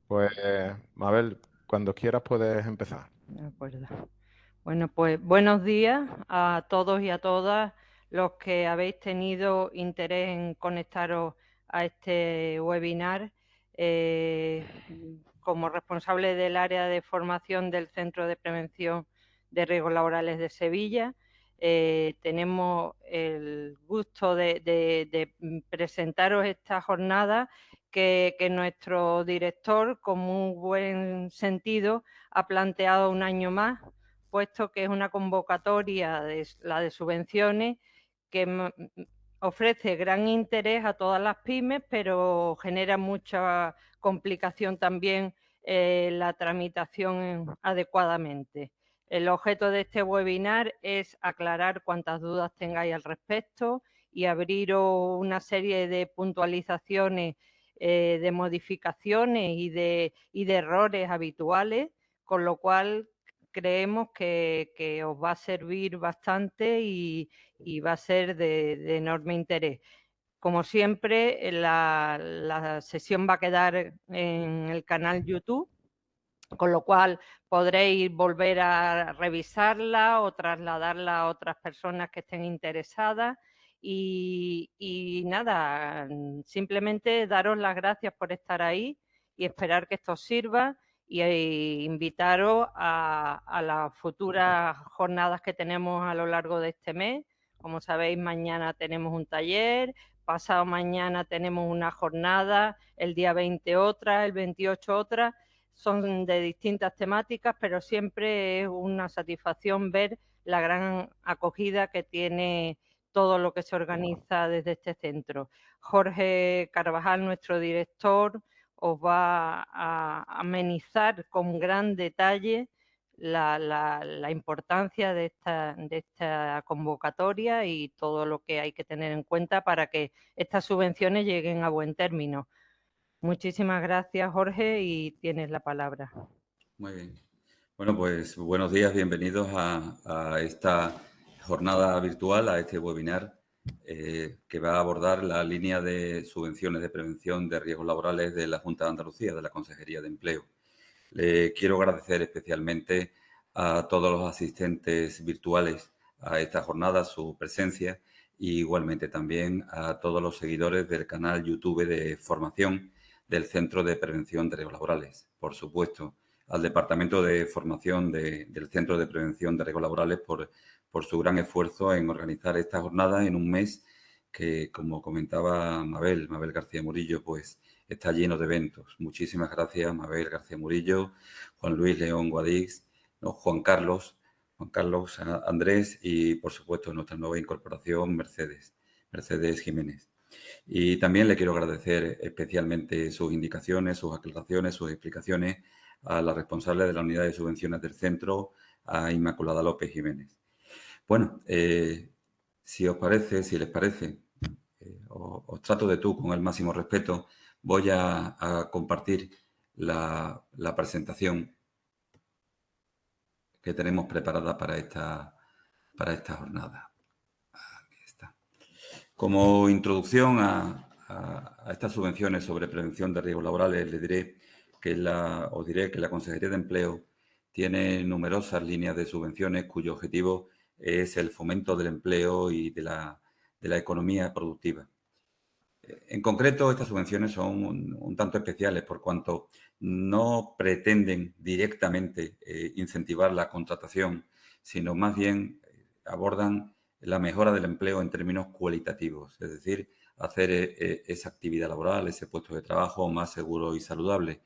Pues, Mabel, cuando quieras puedes empezar. De acuerdo. Bueno, pues buenos días a todos y a todas los que habéis tenido interés en conectaros a este webinar. Eh, Como responsable del área de formación del Centro de Prevención de Riesgos Laborales de Sevilla, tenemos el gusto de presentaros esta jornada que nuestro director, con muy buen sentido, ha planteado un año más, puesto que es una convocatoria, la de subvenciones, que ofrece gran interés a todas las pymes, pero genera mucha complicación también la tramitación adecuadamente. El objeto de este webinar es aclarar cuantas dudas tengáis al respecto y abriros una serie de puntualizaciones, de modificaciones y de errores habituales, con lo cual creemos que os va a servir bastante y va a ser de enorme interés. Como siempre, la sesión va a quedar en el canal YouTube, con lo cual podréis volver a revisarla o trasladarla a otras personas que estén interesadas. Y nada, simplemente daros las gracias por estar ahí y esperar que esto os sirva y invitaros a las futuras jornadas que tenemos a lo largo de este mes. Como sabéis, mañana tenemos un taller, pasado mañana tenemos una jornada, el día 20 otra, el 28 otra. Son de distintas temáticas, pero siempre es una satisfacción ver la gran acogida que tiene todo lo que se organiza desde este centro. Jorge Carvajal, nuestro director, os va a amenizar con gran detalle la importancia de esta convocatoria y todo lo que hay que tener en cuenta para que estas subvenciones lleguen a buen término. Muchísimas gracias, Jorge, y tienes la palabra. Muy bien. Bueno, pues buenos días, bienvenidos a esta jornada virtual, a este webinar que va a abordar la línea de subvenciones de prevención de riesgos laborales de la Junta de Andalucía, de la Consejería de Empleo. Le quiero agradecer especialmente a todos los asistentes virtuales a esta jornada su presencia y igualmente también a todos los seguidores del canal YouTube de formación del Centro de Prevención de Riesgos Laborales. Por supuesto, al Departamento de Formación del Centro de Prevención de Riesgos Laborales por su gran esfuerzo en organizar esta jornada en un mes que, como comentaba Mabel García Murillo, pues está lleno de eventos. Muchísimas gracias, Mabel García Murillo, Juan Luis León Guadix, ¿no? Juan Carlos Andrés y, por supuesto, nuestra nueva incorporación, Mercedes Jiménez. Y también le quiero agradecer especialmente sus indicaciones, sus aclaraciones, sus explicaciones a la responsable de la unidad de subvenciones del centro, a Inmaculada López Jiménez. Bueno, si os parece, si les parece, os trato de tú con el máximo respeto. Voy a compartir la presentación que tenemos preparada para esta jornada. Aquí está. Como introducción a estas subvenciones sobre prevención de riesgos laborales, os diré que la Consejería de Empleo tiene numerosas líneas de subvenciones cuyo objetivo es el fomento del empleo y de la economía productiva. En concreto, estas subvenciones son un tanto especiales por cuanto no pretenden directamente incentivar la contratación, sino más bien abordan la mejora del empleo en términos cualitativos, es decir, hacer esa actividad laboral, ese puesto de trabajo más seguro y saludable.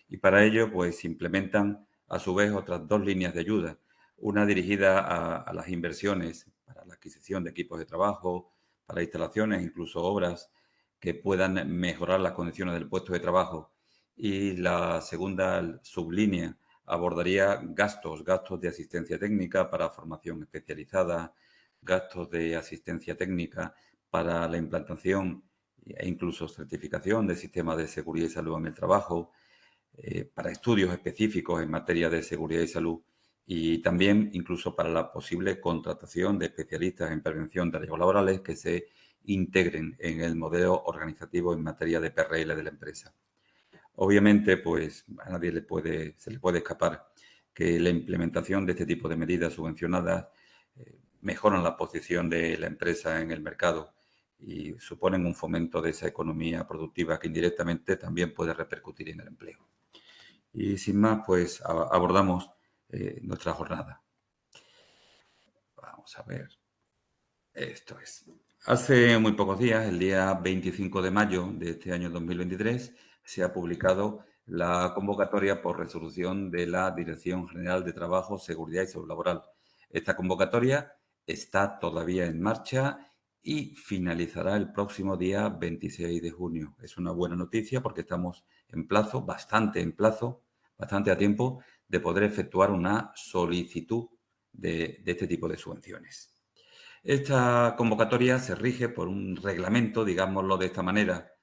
Y para ello, pues, se implementan a su vez otras dos líneas de ayuda, una dirigida a las inversiones para la adquisición de equipos de trabajo, para instalaciones, incluso obras que puedan mejorar las condiciones del puesto de trabajo. Y la segunda sublínea abordaría gastos de asistencia técnica para formación especializada, gastos de asistencia técnica para la implantación e incluso certificación de sistemas de seguridad y salud en el trabajo, para estudios específicos en materia de seguridad y salud y también incluso para la posible contratación de especialistas en prevención de riesgos laborales que se integren en el modelo organizativo en materia de PRL de la empresa. Obviamente, pues a nadie se le puede escapar que la implementación de este tipo de medidas subvencionadas mejoran la posición de la empresa en el mercado y suponen un fomento de esa economía productiva que indirectamente también puede repercutir en el empleo. Y sin más, pues abordamos nuestra jornada. Vamos a ver. Esto es. Hace muy pocos días, el día 25 de mayo de este año 2023, se ha publicado la convocatoria por resolución de la Dirección General de Trabajo, Seguridad y Salud Laboral. Esta convocatoria está todavía en marcha y finalizará el próximo día 26 de junio. Es una buena noticia porque estamos en plazo, bastante a tiempo de poder efectuar una solicitud de este tipo de subvenciones. Esta convocatoria se rige por un reglamento, digámoslo de esta manera,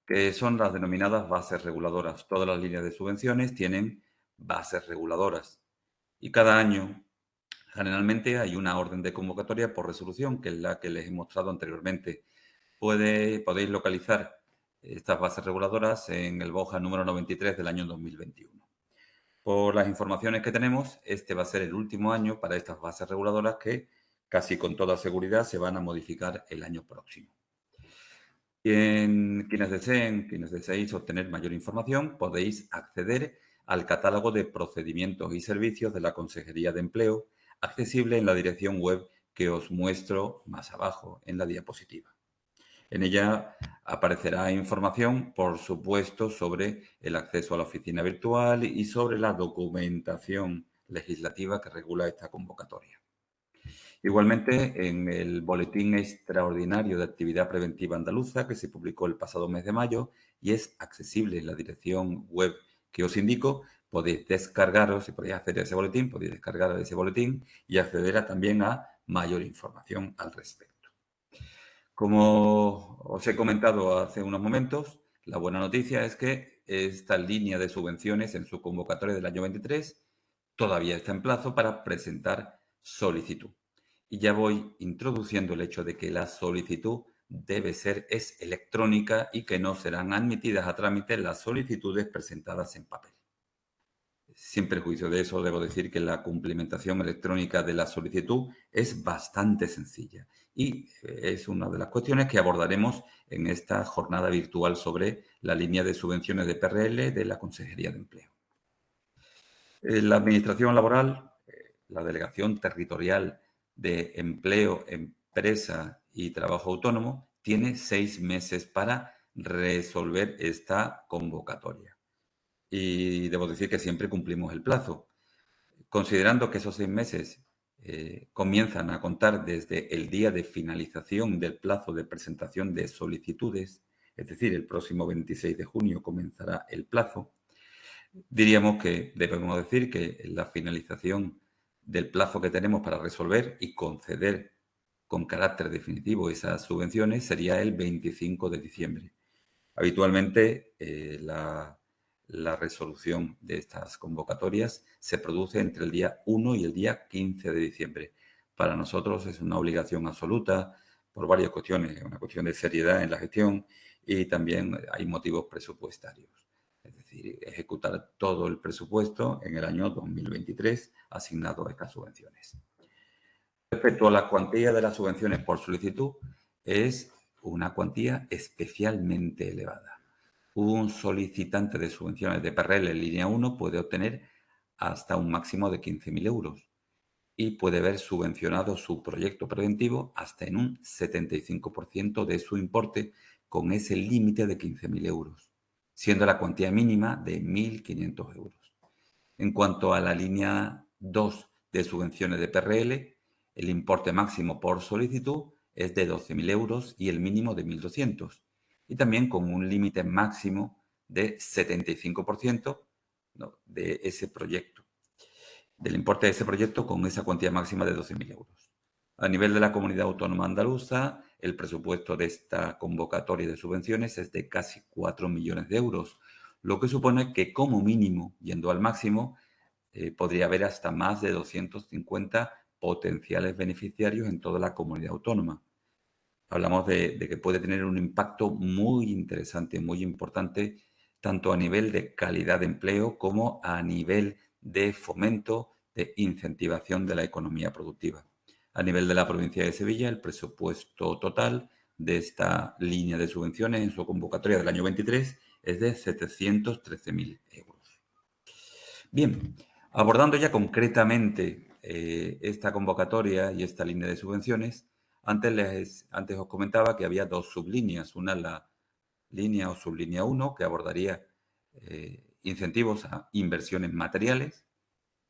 que son las denominadas bases reguladoras. Todas las líneas de subvenciones tienen bases reguladoras y cada año generalmente hay una orden de convocatoria por resolución, que es la que les he mostrado anteriormente. Podéis localizar estas bases reguladoras en el BOJA número 93 del año 2021. Por las informaciones que tenemos, este va a ser el último año para estas bases reguladoras que casi con toda seguridad se van a modificar el año próximo. Quienes deseéis obtener mayor información, podéis acceder al catálogo de procedimientos y servicios de la Consejería de Empleo, accesible en la dirección web que os muestro más abajo en la diapositiva. En ella aparecerá información, por supuesto, sobre el acceso a la oficina virtual y sobre la documentación legislativa que regula esta convocatoria. Igualmente, en el Boletín Extraordinario de Actividad Preventiva Andaluza, que se publicó el pasado mes de mayo y es accesible en la dirección web que os indico, podéis descargaros, si podéis acceder a ese boletín, podéis descargar ese boletín y acceder también a mayor información al respecto. Como os he comentado hace unos momentos, la buena noticia es que esta línea de subvenciones en su convocatoria del año 23 todavía está en plazo para presentar solicitud. Y ya voy introduciendo el hecho de que la solicitud es electrónica y que no serán admitidas a trámite las solicitudes presentadas en papel. Sin perjuicio de eso, debo decir que la cumplimentación electrónica de la solicitud es bastante sencilla y es una de las cuestiones que abordaremos en esta jornada virtual sobre la línea de subvenciones de PRL de la Consejería de Empleo. La Administración Laboral, la Delegación Territorial de Empleo, Empresa y Trabajo Autónomo, tiene 6 meses para resolver esta convocatoria. Y debo decir que siempre cumplimos el plazo. Considerando que esos 6 meses comienzan a contar desde el día de finalización del plazo de presentación de solicitudes, es decir, el próximo 26 de junio comenzará el plazo, diríamos que debemos decir que la finalización del plazo que tenemos para resolver y conceder con carácter definitivo esas subvenciones sería el 25 de diciembre. Habitualmente la resolución de estas convocatorias se produce entre el día 1 y el día 15 de diciembre. Para nosotros es una obligación absoluta por varias cuestiones, una cuestión de seriedad en la gestión y también hay motivos presupuestarios. Es decir, ejecutar todo el presupuesto en el año 2023 asignado a estas subvenciones. Respecto a la cuantía de las subvenciones por solicitud, es una cuantía especialmente elevada. Un solicitante de subvenciones de PRL en línea 1 puede obtener hasta un máximo de 15.000 euros y puede ver subvencionado su proyecto preventivo hasta en un 75% de su importe con ese límite de 15.000 euros, siendo la cuantía mínima de 1.500 euros. En cuanto a la línea 2 de subvenciones de PRL, el importe máximo por solicitud es de 12.000 euros y el mínimo de 1.200, y también con un límite máximo de 75% de ese proyecto, del importe de ese proyecto con esa cuantía máxima de 12.000 euros. A nivel de la Comunidad Autónoma Andaluza, el presupuesto de esta convocatoria de subvenciones es de casi 4 millones de euros, lo que supone que como mínimo, yendo al máximo, podría haber hasta más de 250 potenciales beneficiarios en toda la comunidad autónoma. Hablamos de que puede tener un impacto muy interesante, muy importante tanto a nivel de calidad de empleo como a nivel de fomento, de incentivación de la economía productiva. A nivel de la provincia de Sevilla, el presupuesto total de esta línea de subvenciones en su convocatoria del año 23 es de 713.000 euros. Bien, abordando ya concretamente esta convocatoria y esta línea de subvenciones, antes os comentaba que había dos sublíneas. Una, la línea o sublínea 1, que abordaría incentivos a inversiones materiales,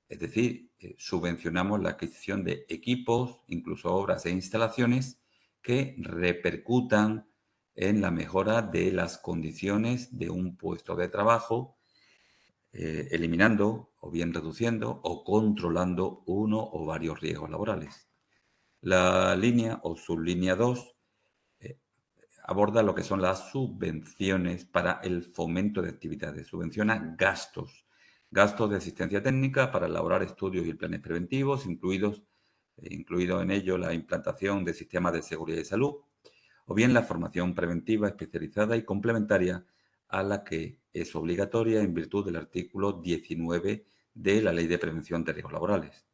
es decir, subvencionamos la adquisición de equipos, incluso obras e instalaciones que repercutan en la mejora de las condiciones de un puesto de trabajo, eliminando o bien reduciendo o controlando uno o varios riesgos laborales. La línea o sublínea 2 aborda lo que son las subvenciones para el fomento de actividades. Subvenciona gastos de asistencia técnica para elaborar estudios y planes preventivos, incluido en ello la implantación de sistemas de seguridad y salud, o bien la formación preventiva especializada y complementaria a la que es obligatoria en virtud del artículo 19 de la Ley de Prevención de Riesgos Laborales.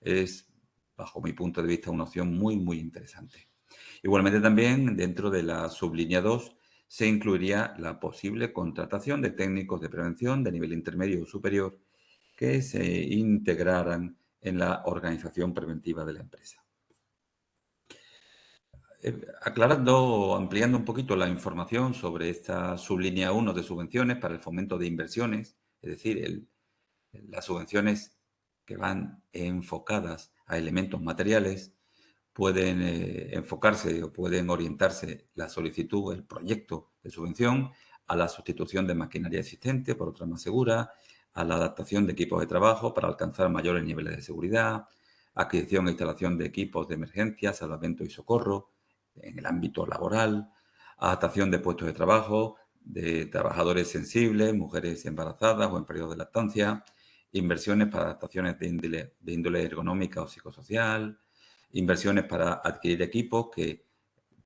Es, bajo mi punto de vista, una opción muy, muy interesante. Igualmente también dentro de la sublínea 2 se incluiría la posible contratación de técnicos de prevención de nivel intermedio o superior que se integraran en la organización preventiva de la empresa. Aclarando o ampliando un poquito la información sobre esta sublínea 1 de subvenciones para el fomento de inversiones, es decir, las subvenciones que van enfocadas a elementos materiales, pueden enfocarse o pueden orientarse la solicitud, el proyecto de subvención, a la sustitución de maquinaria existente por otra más segura, a la adaptación de equipos de trabajo para alcanzar mayores niveles de seguridad, adquisición e instalación de equipos de emergencia, salvamento y socorro en el ámbito laboral, adaptación de puestos de trabajo de trabajadores sensibles, mujeres embarazadas o en periodo de lactancia, inversiones para adaptaciones de índole ergonómica o psicosocial, inversiones para adquirir equipos que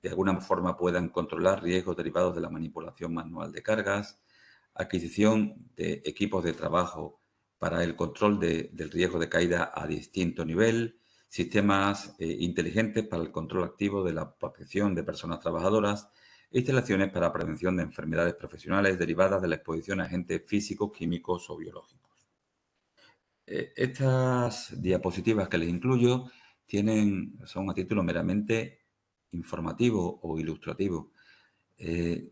de alguna forma puedan controlar riesgos derivados de la manipulación manual de cargas, adquisición de equipos de trabajo para el control del riesgo de caída a distinto nivel, sistemas inteligentes para el control activo de la protección de personas trabajadoras, e instalaciones para prevención de enfermedades profesionales derivadas de la exposición a agentes físicos, químicos o biológicos. Estas diapositivas que les incluyo son a título meramente informativo o ilustrativo.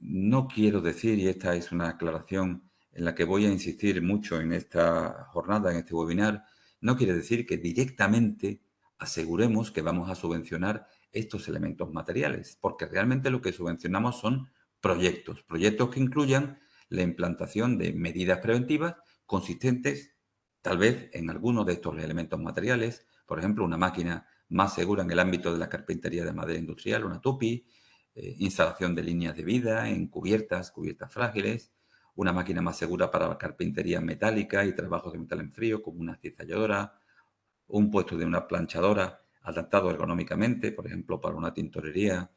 No quiero decir, y esta es una aclaración en la que voy a insistir mucho en esta jornada, en este webinar, no quiere decir que directamente aseguremos que vamos a subvencionar estos elementos materiales, porque realmente lo que subvencionamos son proyectos que incluyan la implantación de medidas preventivas consistentes tal vez en algunos de estos elementos materiales, por ejemplo, una máquina más segura en el ámbito de la carpintería de madera industrial, una TUPI, instalación de líneas de vida en cubiertas frágiles, una máquina más segura para la carpintería metálica y trabajos de metal en frío, como una cizalladora, un puesto de una planchadora adaptado ergonómicamente, por ejemplo, para una tintorería,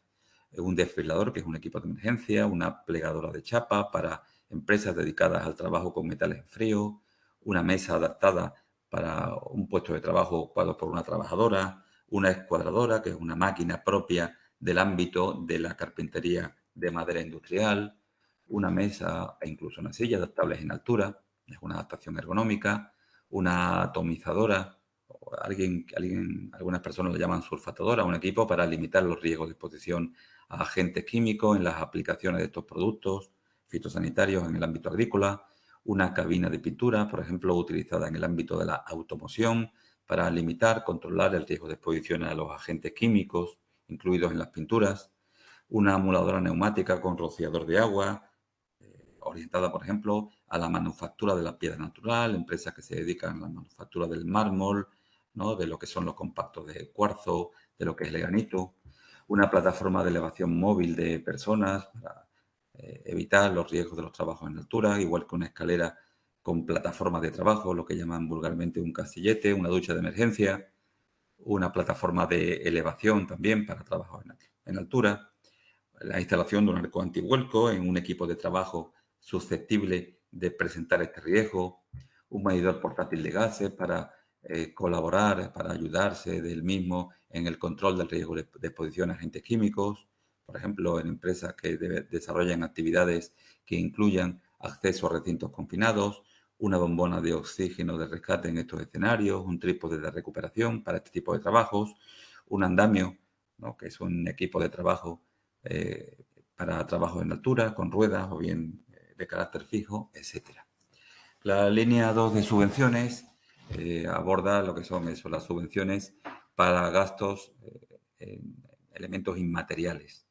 un desfilador, que es un equipo de emergencia, una plegadora de chapa para empresas dedicadas al trabajo con metales en frío, una mesa adaptada para un puesto de trabajo ocupado por una trabajadora, una escuadradora, que es una máquina propia del ámbito de la carpintería de madera industrial, una mesa e incluso una silla adaptables en altura, es una adaptación ergonómica, una atomizadora, o algunas personas lo llaman sulfatadora, un equipo para limitar los riesgos de exposición a agentes químicos en las aplicaciones de estos productos fitosanitarios en el ámbito agrícola, una cabina de pintura, por ejemplo, utilizada en el ámbito de la automoción para limitar, controlar el riesgo de exposición a los agentes químicos incluidos en las pinturas, una amuladora neumática con rociador de agua, orientada, por ejemplo, a la manufactura de la piedra natural, empresas que se dedican a la manufactura del mármol, ¿no?, de lo que son los compactos de cuarzo, de lo que es el granito, una plataforma de elevación móvil de personas para evitar los riesgos de los trabajos en altura, igual que una escalera con plataformas de trabajo, lo que llaman vulgarmente un castillete, una ducha de emergencia, una plataforma de elevación también para trabajo en altura, la instalación de un arco antivuelco en un equipo de trabajo susceptible de presentar este riesgo, un medidor portátil de gases para colaborar, para ayudarse del mismo en el control del riesgo de exposición a agentes químicos, por ejemplo, en empresas que desarrollan actividades que incluyan acceso a recintos confinados, una bombona de oxígeno de rescate en estos escenarios, un trípode de recuperación para este tipo de trabajos, un andamio, ¿no?, que es un equipo de trabajo para trabajo en altura, con ruedas o bien de carácter fijo, etcétera. La línea 2 de subvenciones aborda lo que son las subvenciones para gastos en elementos inmateriales.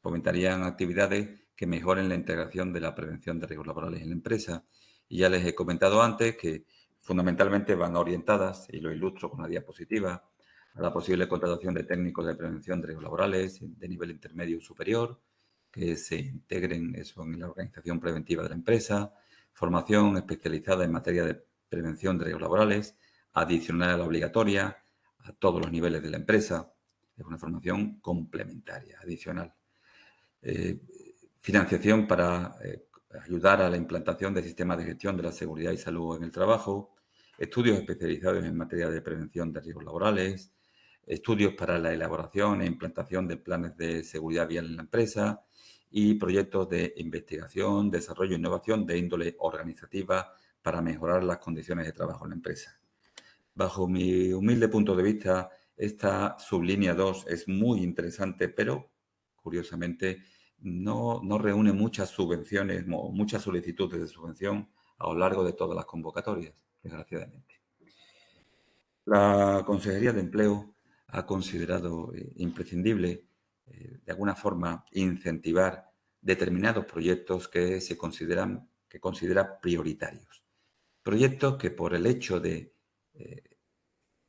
Fomentarían actividades que mejoren la integración de la prevención de riesgos laborales en la empresa. Y ya les he comentado antes que fundamentalmente van orientadas, y lo ilustro con la diapositiva, a la posible contratación de técnicos de prevención de riesgos laborales de nivel intermedio y superior, que se integren eso en la organización preventiva de la empresa, formación especializada en materia de prevención de riesgos laborales, adicional a la obligatoria, a todos los niveles de la empresa. Es una formación complementaria, adicional. Financiación para ayudar a la implantación de sistemas de gestión de la seguridad y salud en el trabajo, estudios especializados en materia de prevención de riesgos laborales, estudios para la elaboración e implantación de planes de seguridad vial en la empresa y proyectos de investigación, desarrollo e innovación de índole organizativa para mejorar las condiciones de trabajo en la empresa. Bajo mi humilde punto de vista, esta sublínea 2 es muy interesante, pero curiosamente no reúne muchas subvenciones o muchas solicitudes de subvención a lo largo de todas las convocatorias, desgraciadamente. La Consejería de Empleo ha considerado imprescindible, de alguna forma, incentivar determinados proyectos que considera prioritarios. Proyectos que por el hecho de,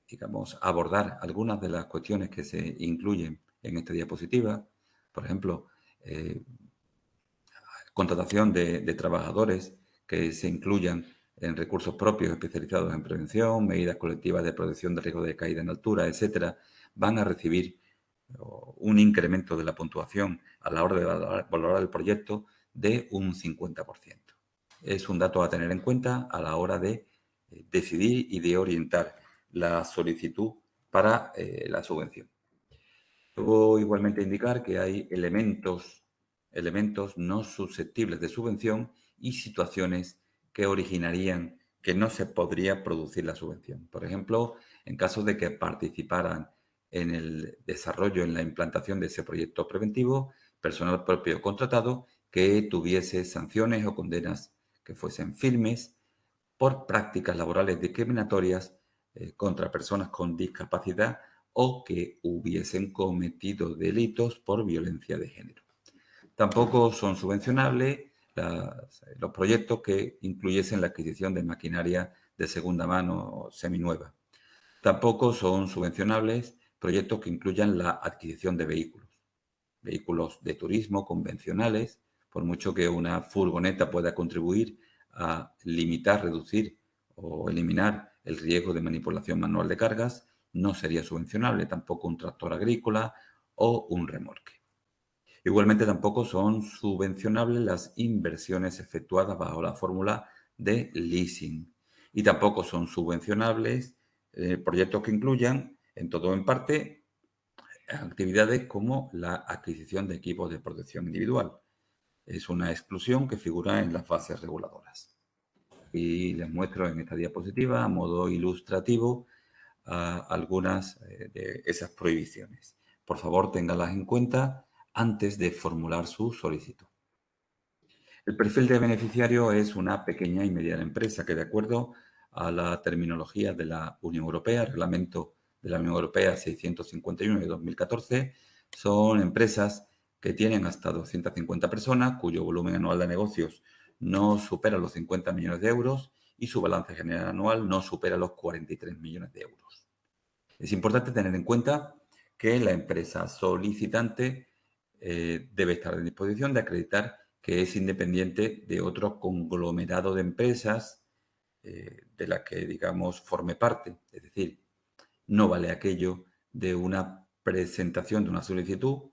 digamos, abordar algunas de las cuestiones que se incluyen en esta diapositiva, por ejemplo, contratación de trabajadores que se incluyan en recursos propios especializados en prevención, medidas colectivas de protección de riesgo de caída en altura, etcétera, van a recibir un incremento de la puntuación a la hora de valorar el proyecto de un 50%. Es un dato a tener en cuenta a la hora de decidir y de orientar la solicitud para la subvención. Luego, igualmente, indicar que hay elementos no susceptibles de subvención y situaciones que originarían que no se podría producir la subvención. Por ejemplo, en caso de que participaran en el desarrollo, en la implantación de ese proyecto preventivo, personal propio contratado que tuviese sanciones o condenas que fuesen firmes por prácticas laborales discriminatorias contra personas con discapacidad o que hubiesen cometido delitos por violencia de género. Tampoco son subvencionables los proyectos que incluyesen la adquisición de maquinaria de segunda mano o seminueva. Tampoco son subvencionables proyectos que incluyan la adquisición de vehículos de turismo convencionales, por mucho que una furgoneta pueda contribuir a limitar, reducir o eliminar el riesgo de manipulación manual de cargas, no sería subvencionable, tampoco un tractor agrícola o un remolque. Igualmente tampoco son subvencionables las inversiones efectuadas bajo la fórmula de leasing y tampoco son subvencionables proyectos que incluyan, en todo o en parte, actividades como la adquisición de equipos de protección individual. Es una exclusión que figura en las bases reguladoras. Y les muestro en esta diapositiva, a modo ilustrativo, algunas de esas prohibiciones. Por favor, ténganlas en cuenta antes de formular su solicitud. El perfil de beneficiario es una pequeña y mediana empresa que, de acuerdo a la terminología de la Unión Europea, Reglamento de la Unión Europea 651 de 2014, son empresas que tienen hasta 250 personas, cuyo volumen anual de negocios no supera los 50 millones de euros y su balance general anual no supera los 43 millones de euros. Es importante tener en cuenta que la empresa solicitante debe estar en disposición de acreditar que es independiente de otro conglomerado de empresas de la que, digamos, forme parte. Es decir, no vale aquello de una presentación de una solicitud,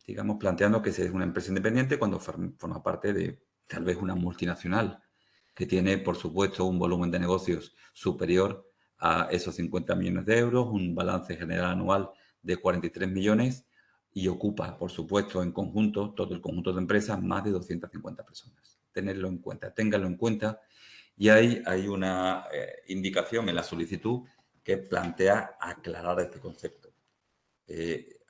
digamos, planteando que es una empresa independiente cuando forma parte de tal vez una multinacional que tiene, por supuesto, un volumen de negocios superior a esos 50 millones de euros, un balance general anual de 43 millones y ocupa, por supuesto, en conjunto, todo el conjunto de empresas, más de 250 personas. Tenerlo en cuenta, ténganlo en cuenta. Y ahí hay una indicación en la solicitud que plantea aclarar este concepto.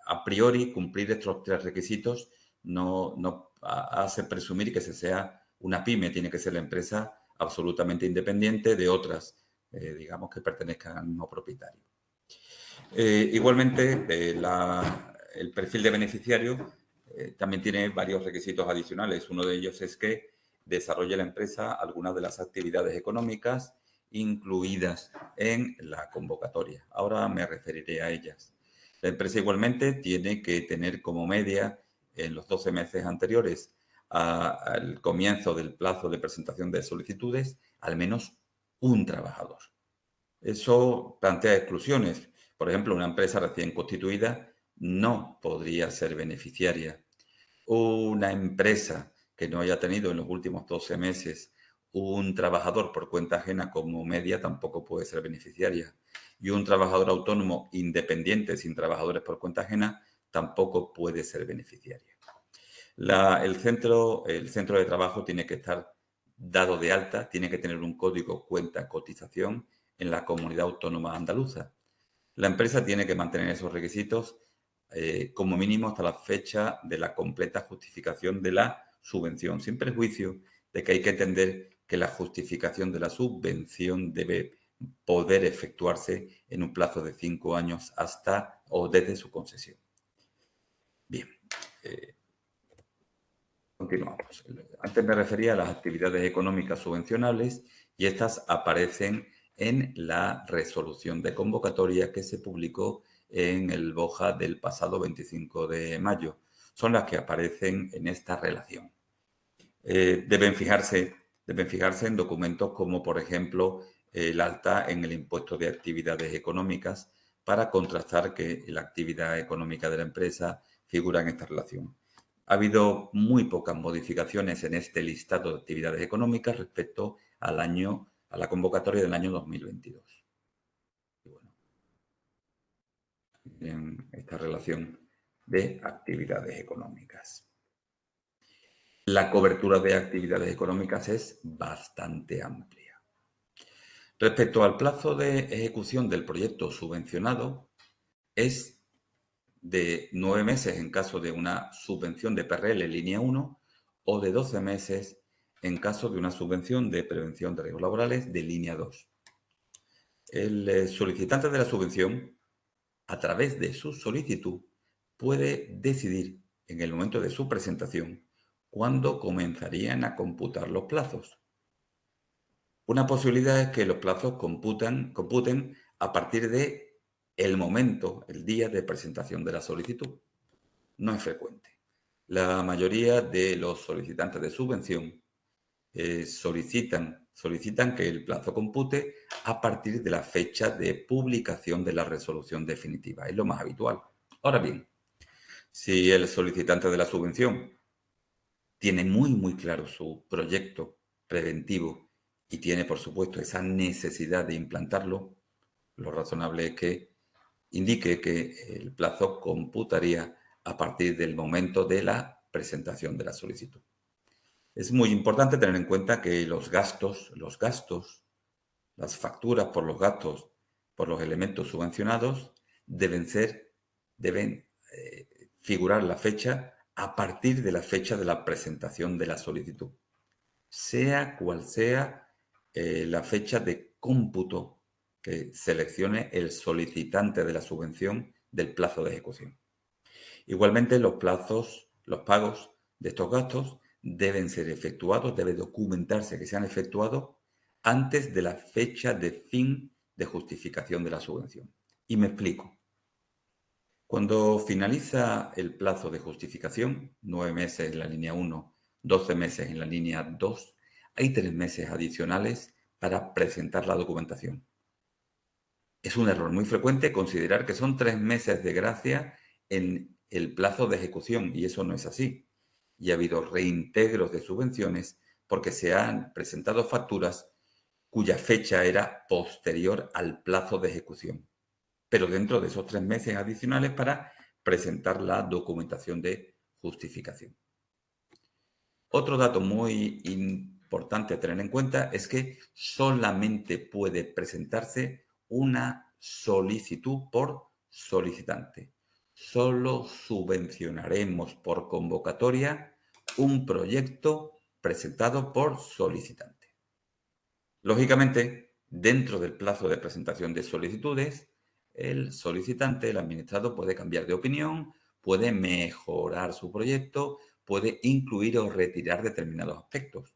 A priori, cumplir estos 3 requisitos no hace presumir que se sea una pyme, tiene que ser la empresa absolutamente independiente de otras, digamos, que pertenezcan al mismo propietario. Igualmente, el perfil de beneficiario también tiene varios requisitos adicionales. Uno de ellos es que desarrolle la empresa algunas de las actividades económicas incluidas en la convocatoria. Ahora me referiré a ellas. La empresa igualmente tiene que tener como media en los 12 meses anteriores al comienzo del plazo de presentación de solicitudes al menos un trabajador. Eso plantea exclusiones. Por ejemplo, una empresa recién constituida no podría ser beneficiaria. Una empresa que no haya tenido en los últimos 12 meses un trabajador por cuenta ajena como media tampoco puede ser beneficiaria. Y un trabajador autónomo independiente sin trabajadores por cuenta ajena tampoco puede ser beneficiaria. El centro de trabajo tiene que estar dado de alta, tiene que tener un código cuenta cotización en la comunidad autónoma andaluza. La empresa tiene que mantener esos requisitos como mínimo hasta la fecha de la completa justificación de la subvención, sin perjuicio de que hay que entender que la justificación de la subvención debe poder efectuarse en un plazo de 5 años hasta o desde su concesión. Bien, continuamos. Antes me refería a las actividades económicas subvencionables y estas aparecen en la resolución de convocatoria que se publicó en el BOJA del pasado 25 de mayo. Son las que aparecen en esta relación. Deben fijarse en documentos como, por ejemplo, el alta en el impuesto de actividades económicas para contrastar que la actividad económica de la empresa figura en esta relación. Ha habido muy pocas modificaciones en este listado de actividades económicas respecto a la convocatoria del año 2022. Y bueno, en esta relación de actividades económicas. La cobertura de actividades económicas es bastante amplia. Respecto al plazo de ejecución del proyecto subvencionado, es de 9 meses en caso de una subvención de PRL línea 1 o de 12 meses en caso de una subvención de prevención de riesgos laborales de línea 2. El solicitante de la subvención, a través de su solicitud, puede decidir en el momento de su presentación cuándo comenzarían a computar los plazos. Una posibilidad es que los plazos computen a partir de el momento, el día de presentación de la solicitud. No es frecuente. La mayoría de los solicitantes de subvención solicitan que el plazo compute a partir de la fecha de publicación de la resolución definitiva. Es lo más habitual. Ahora bien, si el solicitante de la subvención tiene muy claro su proyecto preventivo y tiene, por supuesto, esa necesidad de implantarlo, lo razonable es que indique que el plazo computaría a partir del momento de la presentación de la solicitud. Es muy importante tener en cuenta que los gastos, las facturas por los gastos, por los elementos subvencionados, deben figurar la fecha a partir de la fecha de la presentación de la solicitud, sea cual sea la fecha de cómputo que seleccione el solicitante de la subvención del plazo de ejecución. Igualmente, los pagos de estos gastos deben ser efectuados, debe documentarse que se han efectuado antes de la fecha de fin de justificación de la subvención. Y me explico. Cuando finaliza el plazo de justificación, 9 meses en la línea 1, 12 meses en la línea 2, hay 3 meses adicionales para presentar la documentación. Es un error muy frecuente considerar que son 3 meses de gracia en el plazo de ejecución, y eso no es así. Y ha habido reintegros de subvenciones porque se han presentado facturas cuya fecha era posterior al plazo de ejecución, pero dentro de esos 3 meses adicionales para presentar la documentación de justificación. Otro dato muy importante a tener en cuenta es que solamente puede presentarse una solicitud por solicitante. Solo subvencionaremos por convocatoria un proyecto presentado por solicitante. Lógicamente, dentro del plazo de presentación de solicitudes, el solicitante, el administrado, puede cambiar de opinión, puede mejorar su proyecto, puede incluir o retirar determinados aspectos.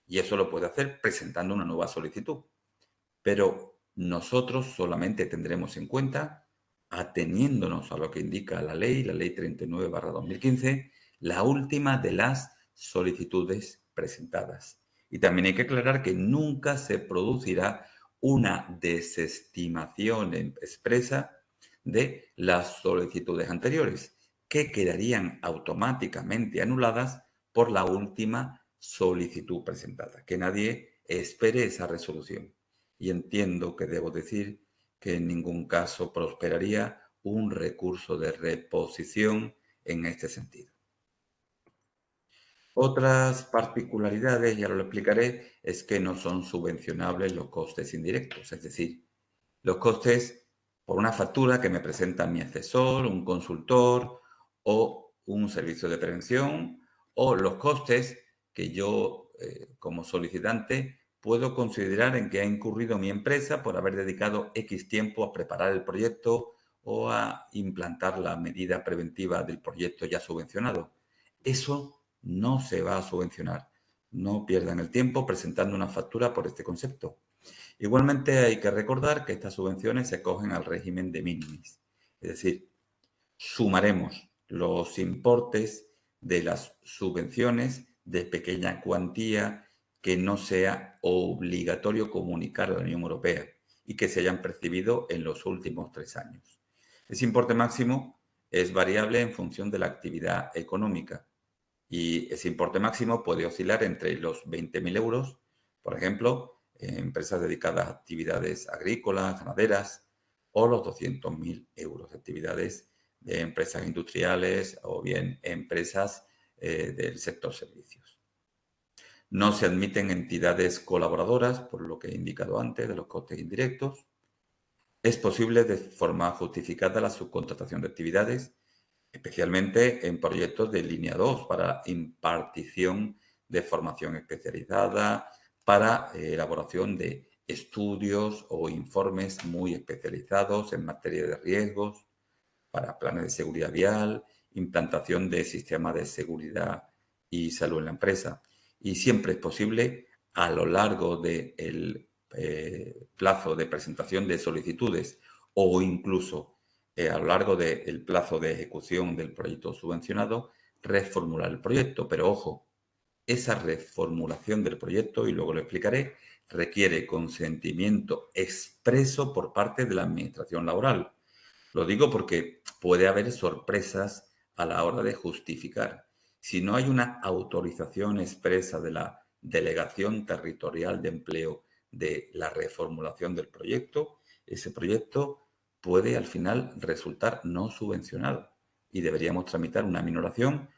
Y eso lo puede hacer presentando una nueva solicitud. Pero nosotros solamente tendremos en cuenta, ateniéndonos a lo que indica la ley 39/2015, la última de las solicitudes presentadas. Y también hay que aclarar que nunca se producirá una desestimación expresa de las solicitudes anteriores, que quedarían automáticamente anuladas por la última solicitud presentada. Que nadie espere esa resolución. Y entiendo que debo decir que en ningún caso prosperaría un recurso de reposición en este sentido. Otras particularidades, ya lo explicaré, es que no son subvencionables los costes indirectos, es decir, los costes por una factura que me presenta mi asesor, un consultor o un servicio de prevención, o los costes que yo como solicitante puedo considerar en que ha incurrido mi empresa por haber dedicado X tiempo a preparar el proyecto o a implantar la medida preventiva del proyecto ya subvencionado. Eso no se va a subvencionar. No pierdan el tiempo presentando una factura por este concepto. Igualmente hay que recordar que estas subvenciones se acogen al régimen de minimis, es decir, sumaremos los importes de las subvenciones de pequeña cuantía que no sea obligatorio comunicar a la Unión Europea y que se hayan percibido en los últimos 3 años. Ese importe máximo es variable en función de la actividad económica y ese importe máximo puede oscilar entre los 20.000 euros, por ejemplo, en empresas dedicadas a actividades agrícolas, ganaderas, o los 200.000 euros de actividades de empresas industriales o bien empresas del sector servicios. No se admiten entidades colaboradoras, por lo que he indicado antes, de los costes indirectos. Es posible de forma justificada la subcontratación de actividades, especialmente en proyectos de línea 2 para impartición de formación especializada, para elaboración de estudios o informes muy especializados en materia de riesgos, para planes de seguridad vial, implantación de sistemas de seguridad y salud en la empresa. Y siempre es posible, a lo largo del plazo de presentación de solicitudes o incluso a lo largo del plazo de ejecución del proyecto subvencionado, reformular el proyecto. Pero ojo, esa reformulación del proyecto, y luego lo explicaré, requiere consentimiento expreso por parte de la Administración laboral. Lo digo porque puede haber sorpresas a la hora de justificar. Si no hay una autorización expresa de la Delegación Territorial de Empleo de la reformulación del proyecto, ese proyecto puede al final resultar no subvencionado y deberíamos tramitar una minoración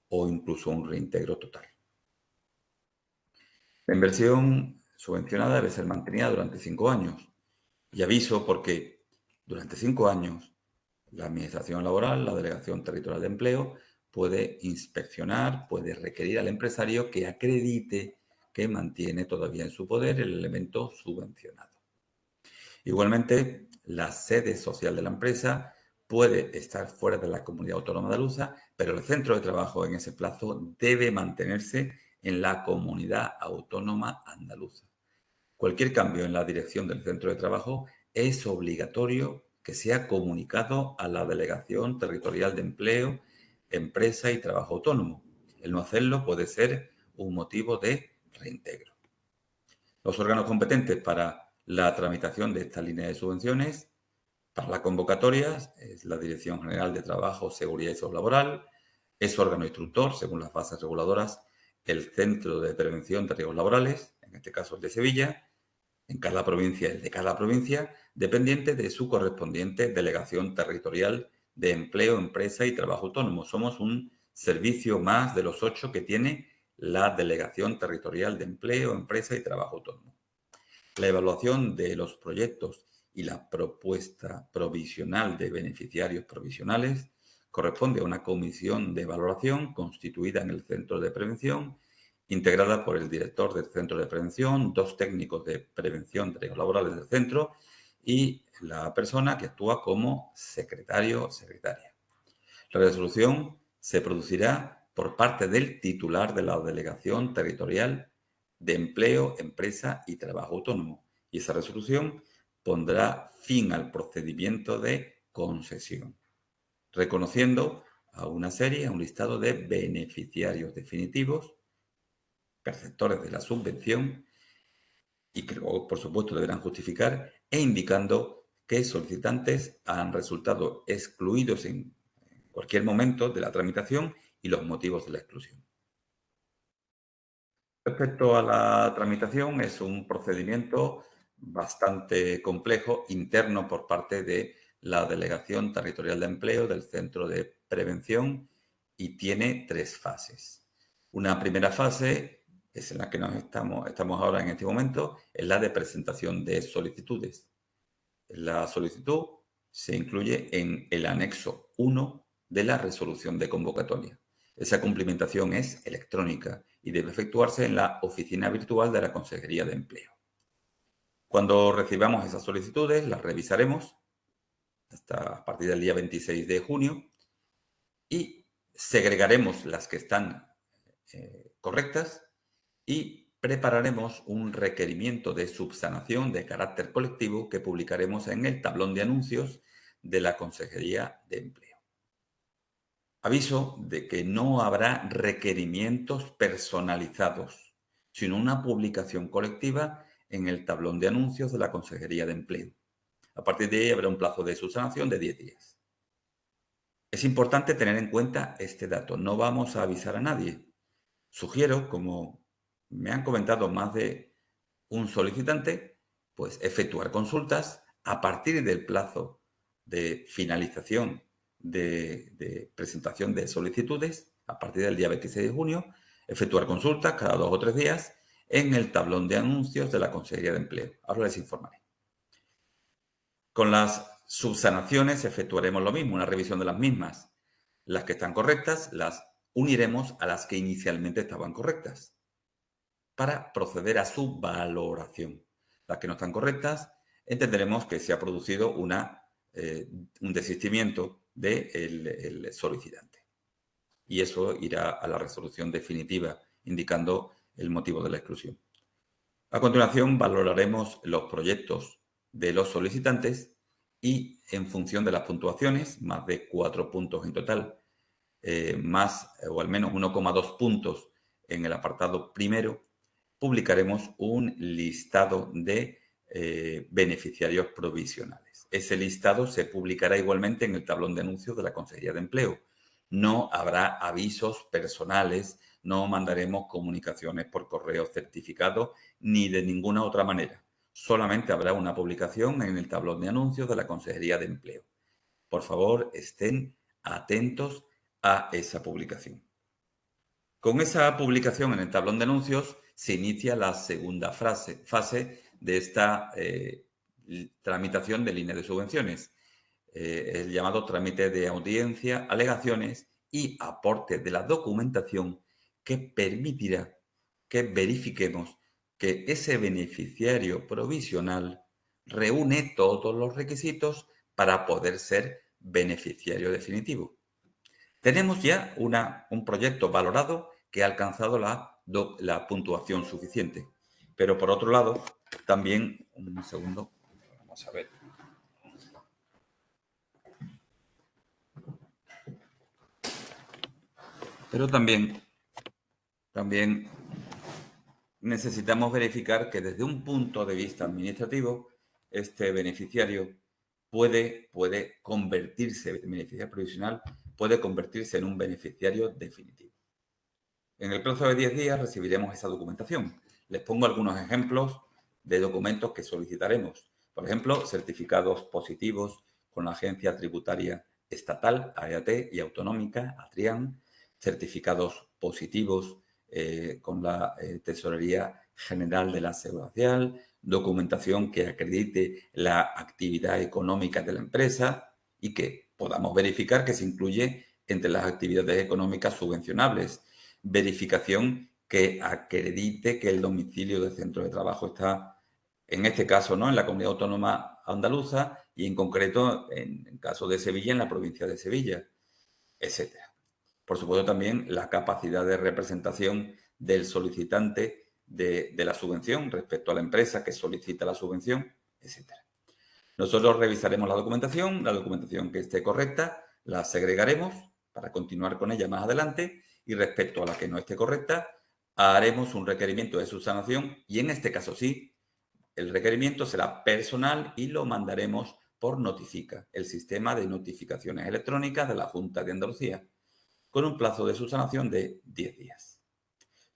o incluso un reintegro total. La inversión subvencionada debe ser mantenida durante 5 años. Y aviso porque durante 5 años la Administración laboral, la Delegación Territorial de Empleo, puede inspeccionar, puede requerir al empresario que acredite que mantiene todavía en su poder el elemento subvencionado. Igualmente, la sede social de la empresa puede estar fuera de la comunidad autónoma andaluza, pero el centro de trabajo en ese plazo debe mantenerse en la comunidad autónoma andaluza. Cualquier cambio en la dirección del centro de trabajo es obligatorio que sea comunicado a la Delegación Territorial de Empleo, Empresa y Trabajo Autónomo. El no hacerlo puede ser un motivo de reintegro. Los órganos competentes para la tramitación de esta línea de subvenciones, para la convocatoria, es la Dirección General de Trabajo, Seguridad y Salud Laboral, es órgano instructor, según las bases reguladoras, el Centro de Prevención de Riesgos Laborales, en este caso el de Sevilla, en cada provincia, el de cada provincia, dependiente de su correspondiente delegación territorial de empleo, empresa y trabajo autónomo. Somos un servicio más de los 8 que tiene la Delegación Territorial de Empleo, Empresa y Trabajo Autónomo. La evaluación de los proyectos y la propuesta provisional de beneficiarios provisionales corresponde a una comisión de valoración constituida en el Centro de Prevención, integrada por el director del Centro de Prevención, 2 técnicos de prevención de riesgos laborales del centro y la persona que actúa como secretario o secretaria. La resolución se producirá por parte del titular de la Delegación Territorial de Empleo, Empresa y Trabajo Autónomo, y esa resolución pondrá fin al procedimiento de concesión, reconociendo a un listado de beneficiarios definitivos, perceptores de la subvención, y que luego, por supuesto, deberán justificar, e indicando qué solicitantes han resultado excluidos en cualquier momento de la tramitación y los motivos de la exclusión. Respecto a la tramitación, es un procedimiento bastante complejo, interno por parte de la Delegación Territorial de Empleo del Centro de Prevención, y tiene 3 fases. Una primera fase, que es en la que estamos ahora en este momento, es la de presentación de solicitudes. La solicitud se incluye en el anexo 1 de la resolución de convocatoria. Esa cumplimentación es electrónica y debe efectuarse en la oficina virtual de la Consejería de Empleo. Cuando recibamos esas solicitudes, las revisaremos a partir del día 26 de junio y segregaremos las que están correctas y prepararemos un requerimiento de subsanación de carácter colectivo que publicaremos en el tablón de anuncios de la Consejería de Empleo. Aviso de que no habrá requerimientos personalizados, sino una publicación colectiva en el tablón de anuncios de la Consejería de Empleo. A partir de ahí habrá un plazo de subsanación de 10 días. Es importante tener en cuenta este dato. No vamos a avisar a nadie. Sugiero, como me han comentado más de un solicitante, pues efectuar consultas a partir del plazo de finalización de presentación de solicitudes, a partir del día 26 de junio, efectuar consultas cada 2 o 3 días en el tablón de anuncios de la Consejería de Empleo. Ahora les informaré. Con las subsanaciones efectuaremos lo mismo, una revisión de las mismas. Las que están correctas las uniremos a las que inicialmente estaban correctas para proceder a su valoración. Las que no están correctas, entenderemos que se ha producido un desistimiento del solicitante. Y eso irá a la resolución definitiva, indicando el motivo de la exclusión. A continuación, valoraremos los proyectos de los solicitantes y, en función de las puntuaciones, más de 4 puntos en total, más o al menos 1,2 puntos en el apartado primero, publicaremos un listado de beneficiarios provisionales. Ese listado se publicará igualmente en el tablón de anuncios de la Consejería de Empleo. No habrá avisos personales, no mandaremos comunicaciones por correo certificado ni de ninguna otra manera. Solamente habrá una publicación en el tablón de anuncios de la Consejería de Empleo. Por favor, estén atentos a esa publicación. Con esa publicación en el tablón de anuncios se inicia la segunda fase de esta tramitación de línea de subvenciones, el llamado trámite de audiencia, alegaciones y aporte de la documentación que permitirá que verifiquemos que ese beneficiario provisional reúne todos los requisitos para poder ser beneficiario definitivo. Tenemos ya un proyecto valorado que ha alcanzado la puntuación suficiente. Pero por otro lado, también, un segundo, vamos a ver. Pero también necesitamos verificar que desde un punto de vista administrativo, este beneficiario puede convertirse, beneficiario provisional, puede convertirse en un beneficiario definitivo. En el plazo de 10 días recibiremos esa documentación. Les pongo algunos ejemplos de documentos que solicitaremos. Por ejemplo, certificados positivos con la Agencia Tributaria Estatal, AEAT, y Autonómica, ATRIAN, certificados positivos con la Tesorería General de la Seguridad Social, documentación que acredite la actividad económica de la empresa y que podamos verificar que se incluye entre las actividades económicas subvencionables. Verificación que acredite que el domicilio del centro de trabajo está, en este caso, ¿no?, en la Comunidad Autónoma Andaluza y en concreto, en el caso de Sevilla, en la provincia de Sevilla, etcétera. Por supuesto, también la capacidad de representación del solicitante de la subvención respecto a la empresa que solicita la subvención, etcétera. Nosotros revisaremos la documentación que esté correcta, la segregaremos para continuar con ella más adelante y respecto a la que no esté correcta, haremos un requerimiento de subsanación y en este caso sí, el requerimiento será personal y lo mandaremos por Notifica, el sistema de notificaciones electrónicas de la Junta de Andalucía, con un plazo de subsanación de 10 días.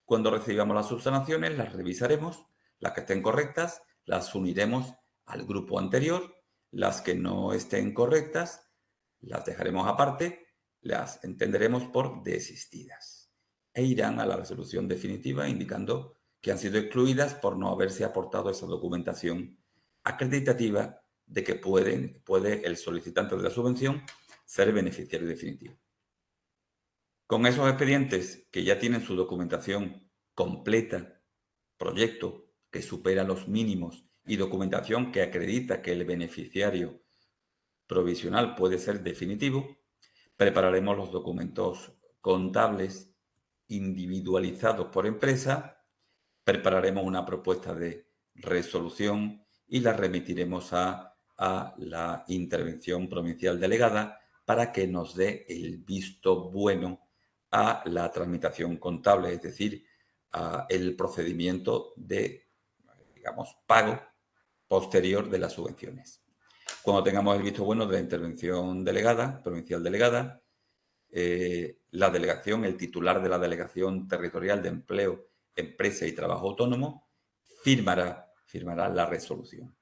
Cuando recibamos las subsanaciones, las revisaremos, las que estén correctas, las uniremos al grupo anterior, las que no estén correctas, las dejaremos aparte, las entenderemos por desistidas e irán a la resolución definitiva indicando que han sido excluidas por no haberse aportado esa documentación acreditativa de que puede el solicitante de la subvención ser beneficiario definitivo. Con esos expedientes que ya tienen su documentación completa, proyecto que supera los mínimos y documentación que acredita que el beneficiario provisional puede ser definitivo, prepararemos los documentos contables individualizados por empresa, prepararemos una propuesta de resolución y la remitiremos a la intervención provincial delegada para que nos dé el visto bueno a la tramitación contable, es decir, a el procedimiento de, digamos, pago posterior de las subvenciones. Cuando tengamos el visto bueno de la intervención delegada, provincial delegada, la delegación, el titular de la Delegación Territorial de Empleo, Empresa y Trabajo Autónomo, firmará la resolución.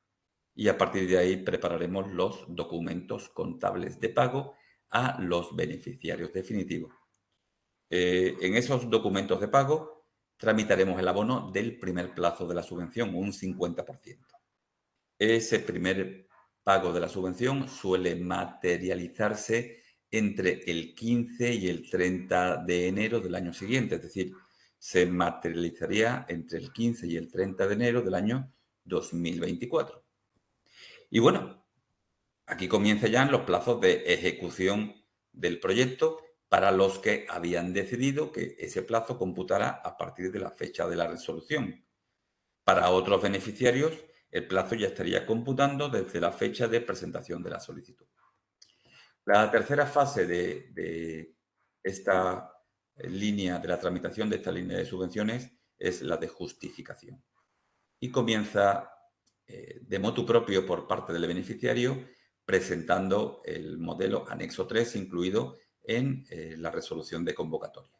Y a partir de ahí prepararemos los documentos contables de pago a los beneficiarios definitivos. En esos documentos de pago tramitaremos el abono del primer plazo de la subvención, un 50%. Ese primer pago de la subvención suele materializarse entre el 15 y el 30 de enero del año siguiente, es decir, se materializaría entre el 15 y el 30 de enero del año 2024. Y bueno, aquí comienzan ya los plazos de ejecución del proyecto para los que habían decidido que ese plazo computará a partir de la fecha de la resolución. Para otros beneficiarios, el plazo ya estaría computando desde la fecha de presentación de la solicitud. La tercera fase de esta línea, de la tramitación de esta línea de subvenciones, es la de justificación. Y comienza de motu propio por parte del beneficiario, presentando el modelo anexo 3 incluido en la resolución de convocatoria.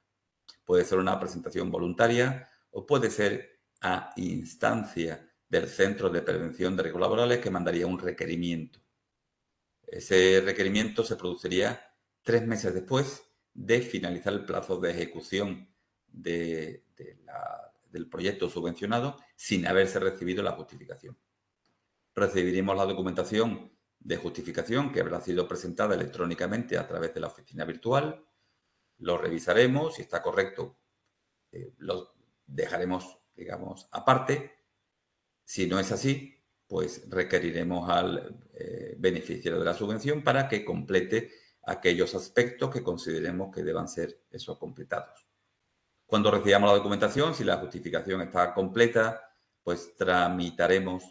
Puede ser una presentación voluntaria o puede ser a instancia del Centro de Prevención de Riesgos Laborales que mandaría un requerimiento. Ese requerimiento se produciría 3 meses después de finalizar el plazo de ejecución del proyecto subvencionado sin haberse recibido la justificación. Recibiremos la documentación de justificación que habrá sido presentada electrónicamente a través de la oficina virtual. Lo revisaremos, si está correcto, lo dejaremos, digamos, aparte. Si no es así, pues requeriremos al beneficiario de la subvención para que complete aquellos aspectos que consideremos que deban ser esos completados. Cuando recibamos la documentación, si la justificación está completa, pues tramitaremos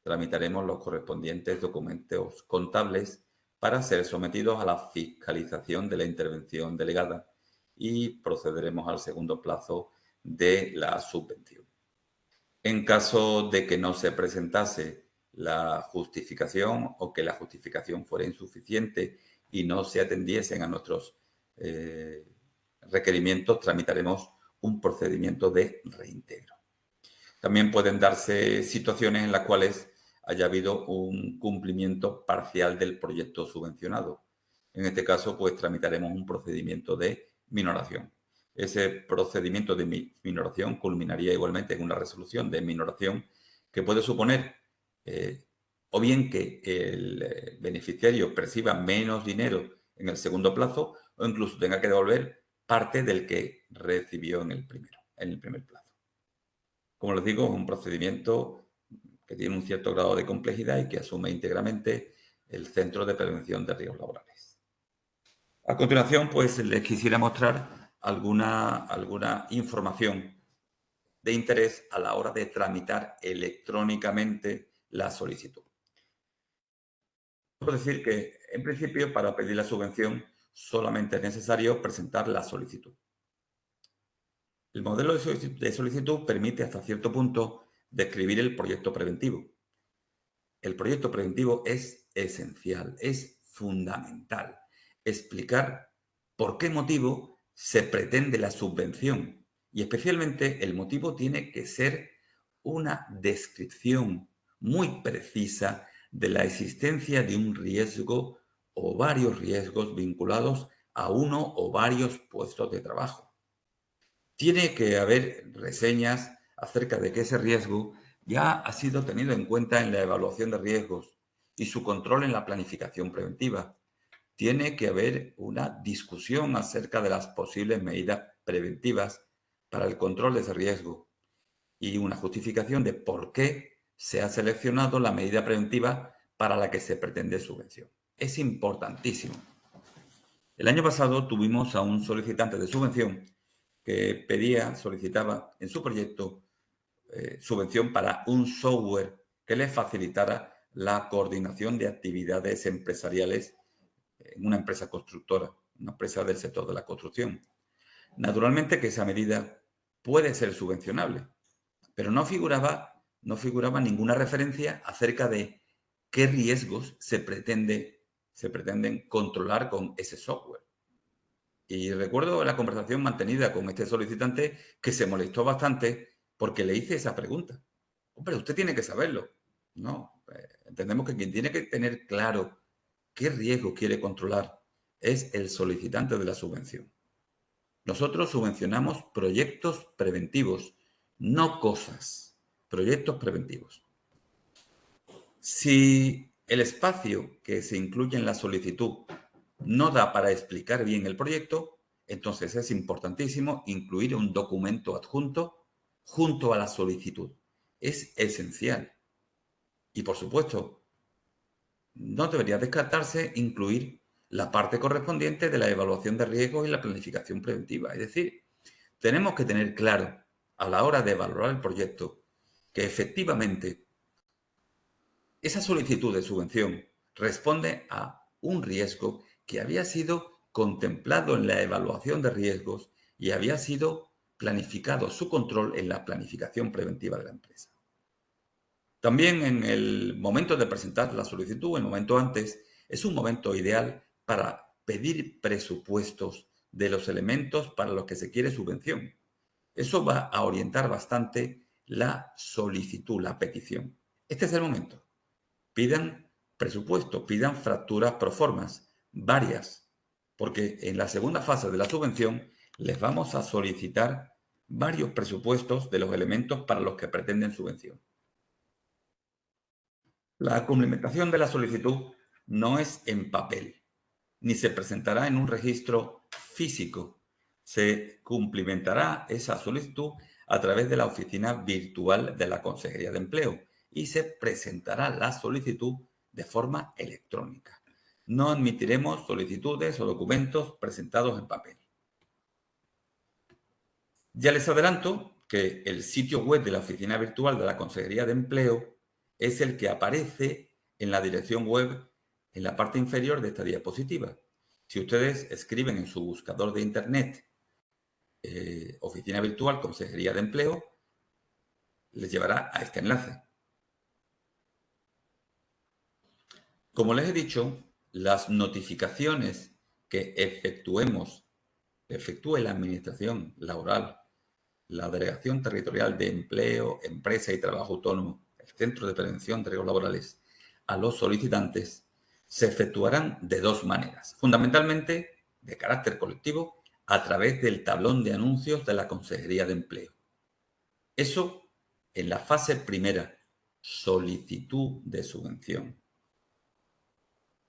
los correspondientes documentos contables para ser sometidos a la fiscalización de la intervención delegada y procederemos al segundo plazo de la subvención. En caso de que no se presentase la justificación o que la justificación fuera insuficiente y no se atendiesen a nuestros requerimientos, tramitaremos un procedimiento de reintegro. También pueden darse situaciones en las cuales haya habido un cumplimiento parcial del proyecto subvencionado. En este caso, pues tramitaremos un procedimiento de minoración. Ese procedimiento de minoración culminaría igualmente en una resolución de minoración que puede suponer o bien que el beneficiario perciba menos dinero en el segundo plazo o incluso tenga que devolver parte del que recibió en el primer plazo. Como les digo, es un procedimiento que tiene un cierto grado de complejidad y que asume íntegramente el Centro de Prevención de Riesgos Laborales. A continuación, pues les quisiera mostrar alguna información de interés a la hora de tramitar electrónicamente la solicitud. Puedo decir que, en principio, para pedir la subvención solamente es necesario presentar la solicitud. El modelo de solicitud permite hasta cierto punto describir el proyecto preventivo. El proyecto preventivo es esencial, es fundamental. Explicar por qué motivo se pretende la subvención y especialmente el motivo tiene que ser una descripción muy precisa de la existencia de un riesgo o varios riesgos vinculados a uno o varios puestos de trabajo. Tiene que haber reseñas acerca de que ese riesgo ya ha sido tenido en cuenta en la evaluación de riesgos y su control en la planificación preventiva. Tiene que haber una discusión acerca de las posibles medidas preventivas para el control de ese riesgo y una justificación de por qué se ha seleccionado la medida preventiva para la que se pretende subvención. Es importantísimo. El año pasado tuvimos a un solicitante de subvención que solicitaba en su proyecto subvención para un software que le facilitara la coordinación de actividades empresariales en una empresa constructora, una empresa del sector de la construcción. Naturalmente que esa medida puede ser subvencionable, pero no figuraba ninguna referencia acerca de qué riesgos se pretenden controlar con ese software. Y recuerdo la conversación mantenida con este solicitante que se molestó bastante porque le hice esa pregunta. Hombre, usted tiene que saberlo. No, entendemos que quien tiene que tener claro qué riesgo quiere controlar es el solicitante de la subvención. Nosotros subvencionamos proyectos preventivos, no cosas, proyectos preventivos. Si el espacio que se incluye en la solicitud no da para explicar bien el proyecto, entonces es importantísimo incluir un documento adjunto junto a la solicitud. Es esencial. Y por supuesto, no debería descartarse incluir la parte correspondiente de la evaluación de riesgos y la planificación preventiva. Es decir, tenemos que tener claro a la hora de valorar el proyecto que efectivamente esa solicitud de subvención responde a un riesgo que había sido contemplado en la evaluación de riesgos y había sido planificado su control en la planificación preventiva de la empresa. También en el momento de presentar la solicitud, el momento antes, es un momento ideal para pedir presupuestos de los elementos para los que se quiere subvención. Eso va a orientar bastante la solicitud, la petición. Este es el momento. Pidan presupuesto, pidan facturas pro formas, varias, porque en la segunda fase de la subvención les vamos a solicitar varios presupuestos de los elementos para los que pretenden subvención. La cumplimentación de la solicitud no es en papel, ni se presentará en un registro físico. Se cumplimentará esa solicitud a través de la oficina virtual de la Consejería de Empleo y se presentará la solicitud de forma electrónica. No admitiremos solicitudes o documentos presentados en papel. Ya les adelanto que el sitio web de la oficina virtual de la Consejería de Empleo es el que aparece en la dirección web en la parte inferior de esta diapositiva. Si ustedes escriben en su buscador de internet Oficina Virtual Consejería de Empleo, les llevará a este enlace. Como les he dicho, las notificaciones que efectúe la Administración Laboral la Delegación Territorial de Empleo, Empresa y Trabajo Autónomo, el Centro de Prevención de Riesgos Laborales, a los solicitantes, se efectuarán de dos maneras, fundamentalmente de carácter colectivo, a través del tablón de anuncios de la Consejería de Empleo. Eso en la fase primera, solicitud de subvención,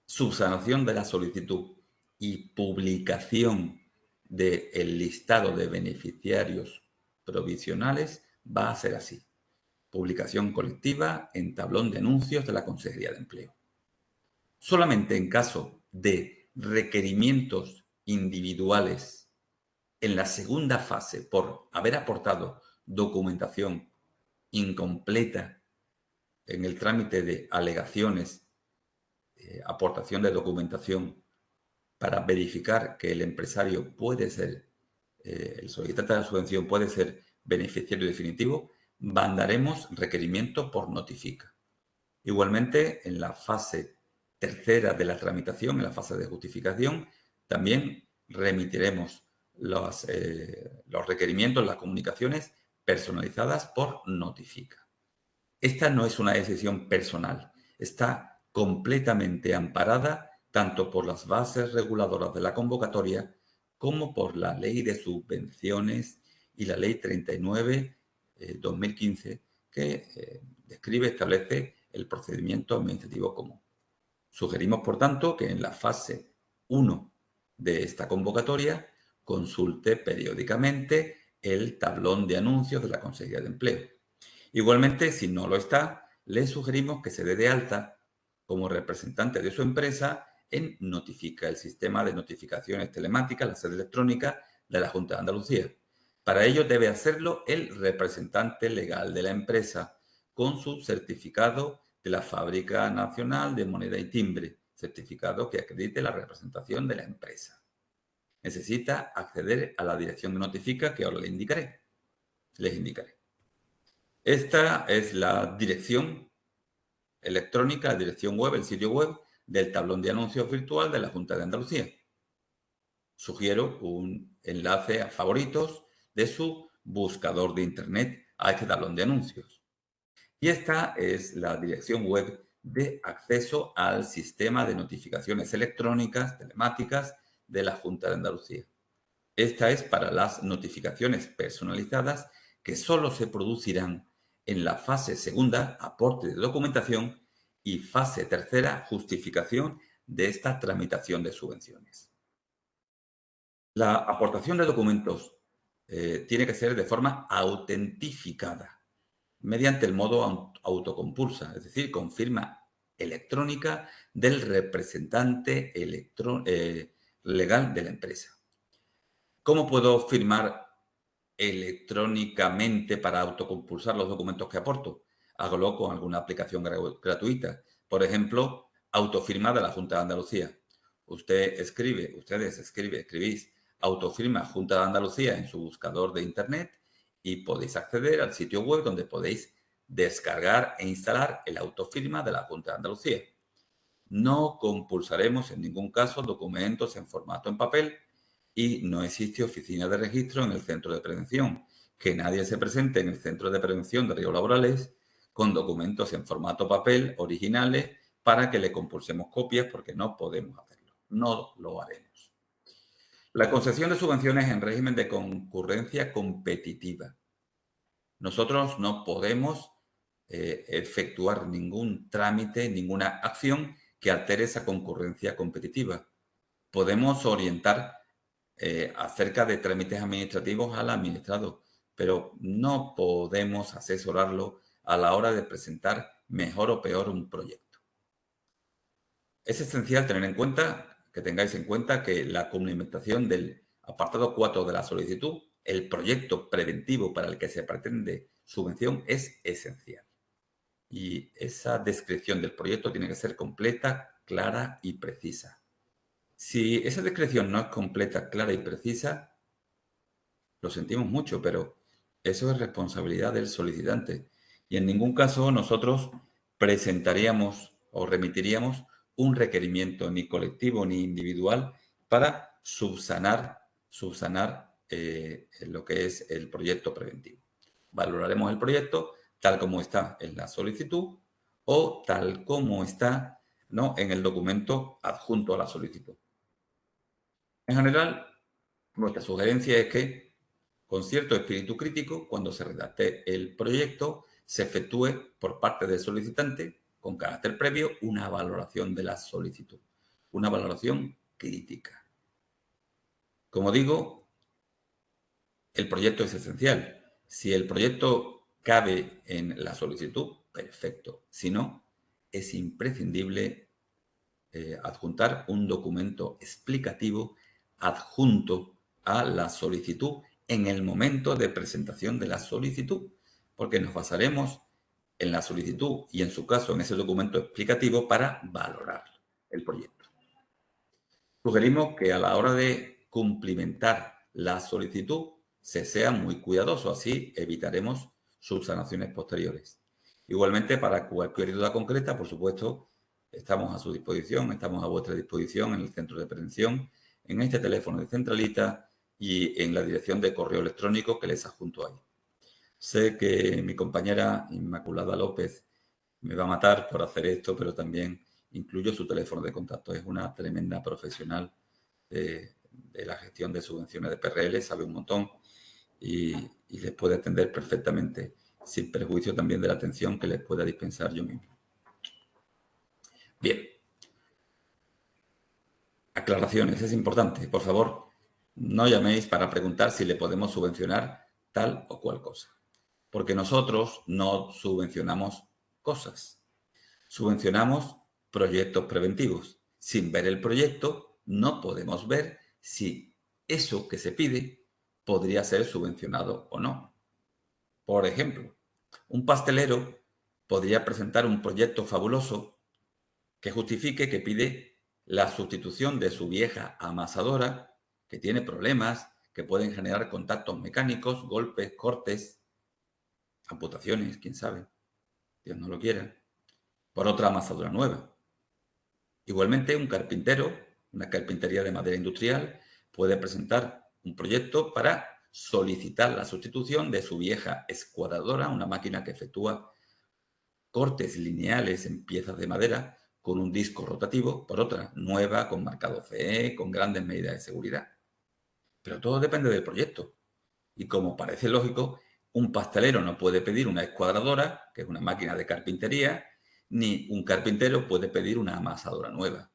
subsanación de la solicitud y publicación del listado de beneficiarios provisionales va a ser así. Publicación colectiva en tablón de anuncios de la Consejería de Empleo. Solamente en caso de requerimientos individuales en la segunda fase por haber aportado documentación incompleta en el trámite de alegaciones, aportación de documentación para verificar que el empresario puede ser, el solicitante de la subvención puede ser beneficiario definitivo, mandaremos requerimiento por notifica. Igualmente, en la fase tercera de la tramitación, en la fase de justificación, también remitiremos los requerimientos, las comunicaciones personalizadas por notifica. Esta no es una decisión personal, está completamente amparada tanto por las bases reguladoras de la convocatoria como por la Ley de Subvenciones y la Ley 39/2015 que describe, establece el procedimiento administrativo común. Sugerimos, por tanto, que en la fase 1 de esta convocatoria consulte periódicamente el tablón de anuncios de la Consejería de Empleo. Igualmente, si no lo está, le sugerimos que se dé de alta como representante de su empresa en Notifica, el sistema de notificaciones telemáticas, la sede electrónica de la Junta de Andalucía. Para ello debe hacerlo el representante legal de la empresa con su certificado de la Fábrica Nacional de Moneda y Timbre, certificado que acredite la representación de la empresa. Necesita acceder a la dirección de Notifica que ahora les indicaré. Esta es la dirección electrónica, la dirección web, el sitio web del tablón de anuncios virtual de la Junta de Andalucía. Sugiero un enlace a favoritos de su buscador de Internet a este tablón de anuncios. Y esta es la dirección web de acceso al sistema de notificaciones electrónicas, telemáticas de la Junta de Andalucía. Esta es para las notificaciones personalizadas que solo se producirán en la fase segunda, aporte de documentación, y fase tercera, justificación de esta tramitación de subvenciones. La aportación de documentos tiene que ser de forma autentificada mediante el modo autocompulsa, es decir, con firma electrónica del representante legal de la empresa. ¿Cómo puedo firmar electrónicamente para autocompulsar los documentos que aporto? Hágalo con alguna aplicación gratuita. Por ejemplo, autofirma de la Junta de Andalucía. Ustedes escribís autofirma Junta de Andalucía en su buscador de Internet y podéis acceder al sitio web donde podéis descargar e instalar el autofirma de la Junta de Andalucía. No compulsaremos en ningún caso documentos en formato en papel y no existe oficina de registro en el centro de prevención. Que nadie se presente en el centro de prevención de riesgos laborales con documentos en formato papel originales para que le compulsemos copias porque no podemos hacerlo. No lo haremos. La concesión de subvenciones en régimen de concurrencia competitiva. Nosotros no podemos efectuar ningún trámite, ninguna acción que altere esa concurrencia competitiva. Podemos orientar acerca de trámites administrativos al administrado, pero no podemos asesorarlo a la hora de presentar mejor o peor un proyecto. Es esencial tener en cuenta, que tengáis en cuenta que la cumplimentación del apartado 4 de la solicitud, el proyecto preventivo para el que se pretende subvención, es esencial. Y esa descripción del proyecto tiene que ser completa, clara y precisa. Si esa descripción no es completa, clara y precisa, lo sentimos mucho, pero eso es responsabilidad del solicitante. Y en ningún caso nosotros presentaríamos o remitiríamos un requerimiento ni colectivo ni individual para subsanar lo que es el proyecto preventivo. Valoraremos el proyecto tal como está en la solicitud o tal como está, ¿no?, en el documento adjunto a la solicitud. En general, nuestra sugerencia es que, con cierto espíritu crítico, cuando se redacte el proyecto, se efectúe por parte del solicitante, con carácter previo, una valoración de la solicitud, una valoración crítica. Como digo, el proyecto es esencial. Si el proyecto cabe en la solicitud, perfecto. Si no, es imprescindible adjuntar un documento explicativo adjunto a la solicitud en el momento de presentación de la solicitud, porque nos basaremos en la solicitud y, en su caso, en ese documento explicativo para valorar el proyecto. Sugerimos que a la hora de cumplimentar la solicitud se sea muy cuidadoso, así evitaremos subsanaciones posteriores. Igualmente, para cualquier duda concreta, por supuesto, estamos a su disposición, estamos a vuestra disposición en el centro de prevención, en este teléfono de centralita y en la dirección de correo electrónico que les adjunto ahí. Sé que mi compañera Inmaculada López me va a matar por hacer esto, pero también incluyo su teléfono de contacto. Es una tremenda profesional de la gestión de subvenciones de PRL, sabe un montón y les puede atender perfectamente, sin perjuicio también de la atención que les pueda dispensar yo mismo. Bien. Aclaraciones, es importante. Por favor, no llaméis para preguntar si le podemos subvencionar tal o cual cosa. Porque nosotros no subvencionamos cosas. Subvencionamos proyectos preventivos. Sin ver el proyecto, no podemos ver si eso que se pide podría ser subvencionado o no. Por ejemplo, un pastelero podría presentar un proyecto fabuloso que justifique que pide la sustitución de su vieja amasadora, que tiene problemas, que pueden generar contactos mecánicos, golpes, cortes, amputaciones, quién sabe, Dios no lo quiera, por otra amasadora nueva. Igualmente, un carpintero, una carpintería de madera industrial, puede presentar un proyecto para solicitar la sustitución de su vieja escuadradora, una máquina que efectúa cortes lineales en piezas de madera con un disco rotativo, por otra nueva, con marcado CE, con grandes medidas de seguridad. Pero todo depende del proyecto. Y como parece lógico, un pastelero no puede pedir una escuadradora, que es una máquina de carpintería, ni un carpintero puede pedir una amasadora nueva.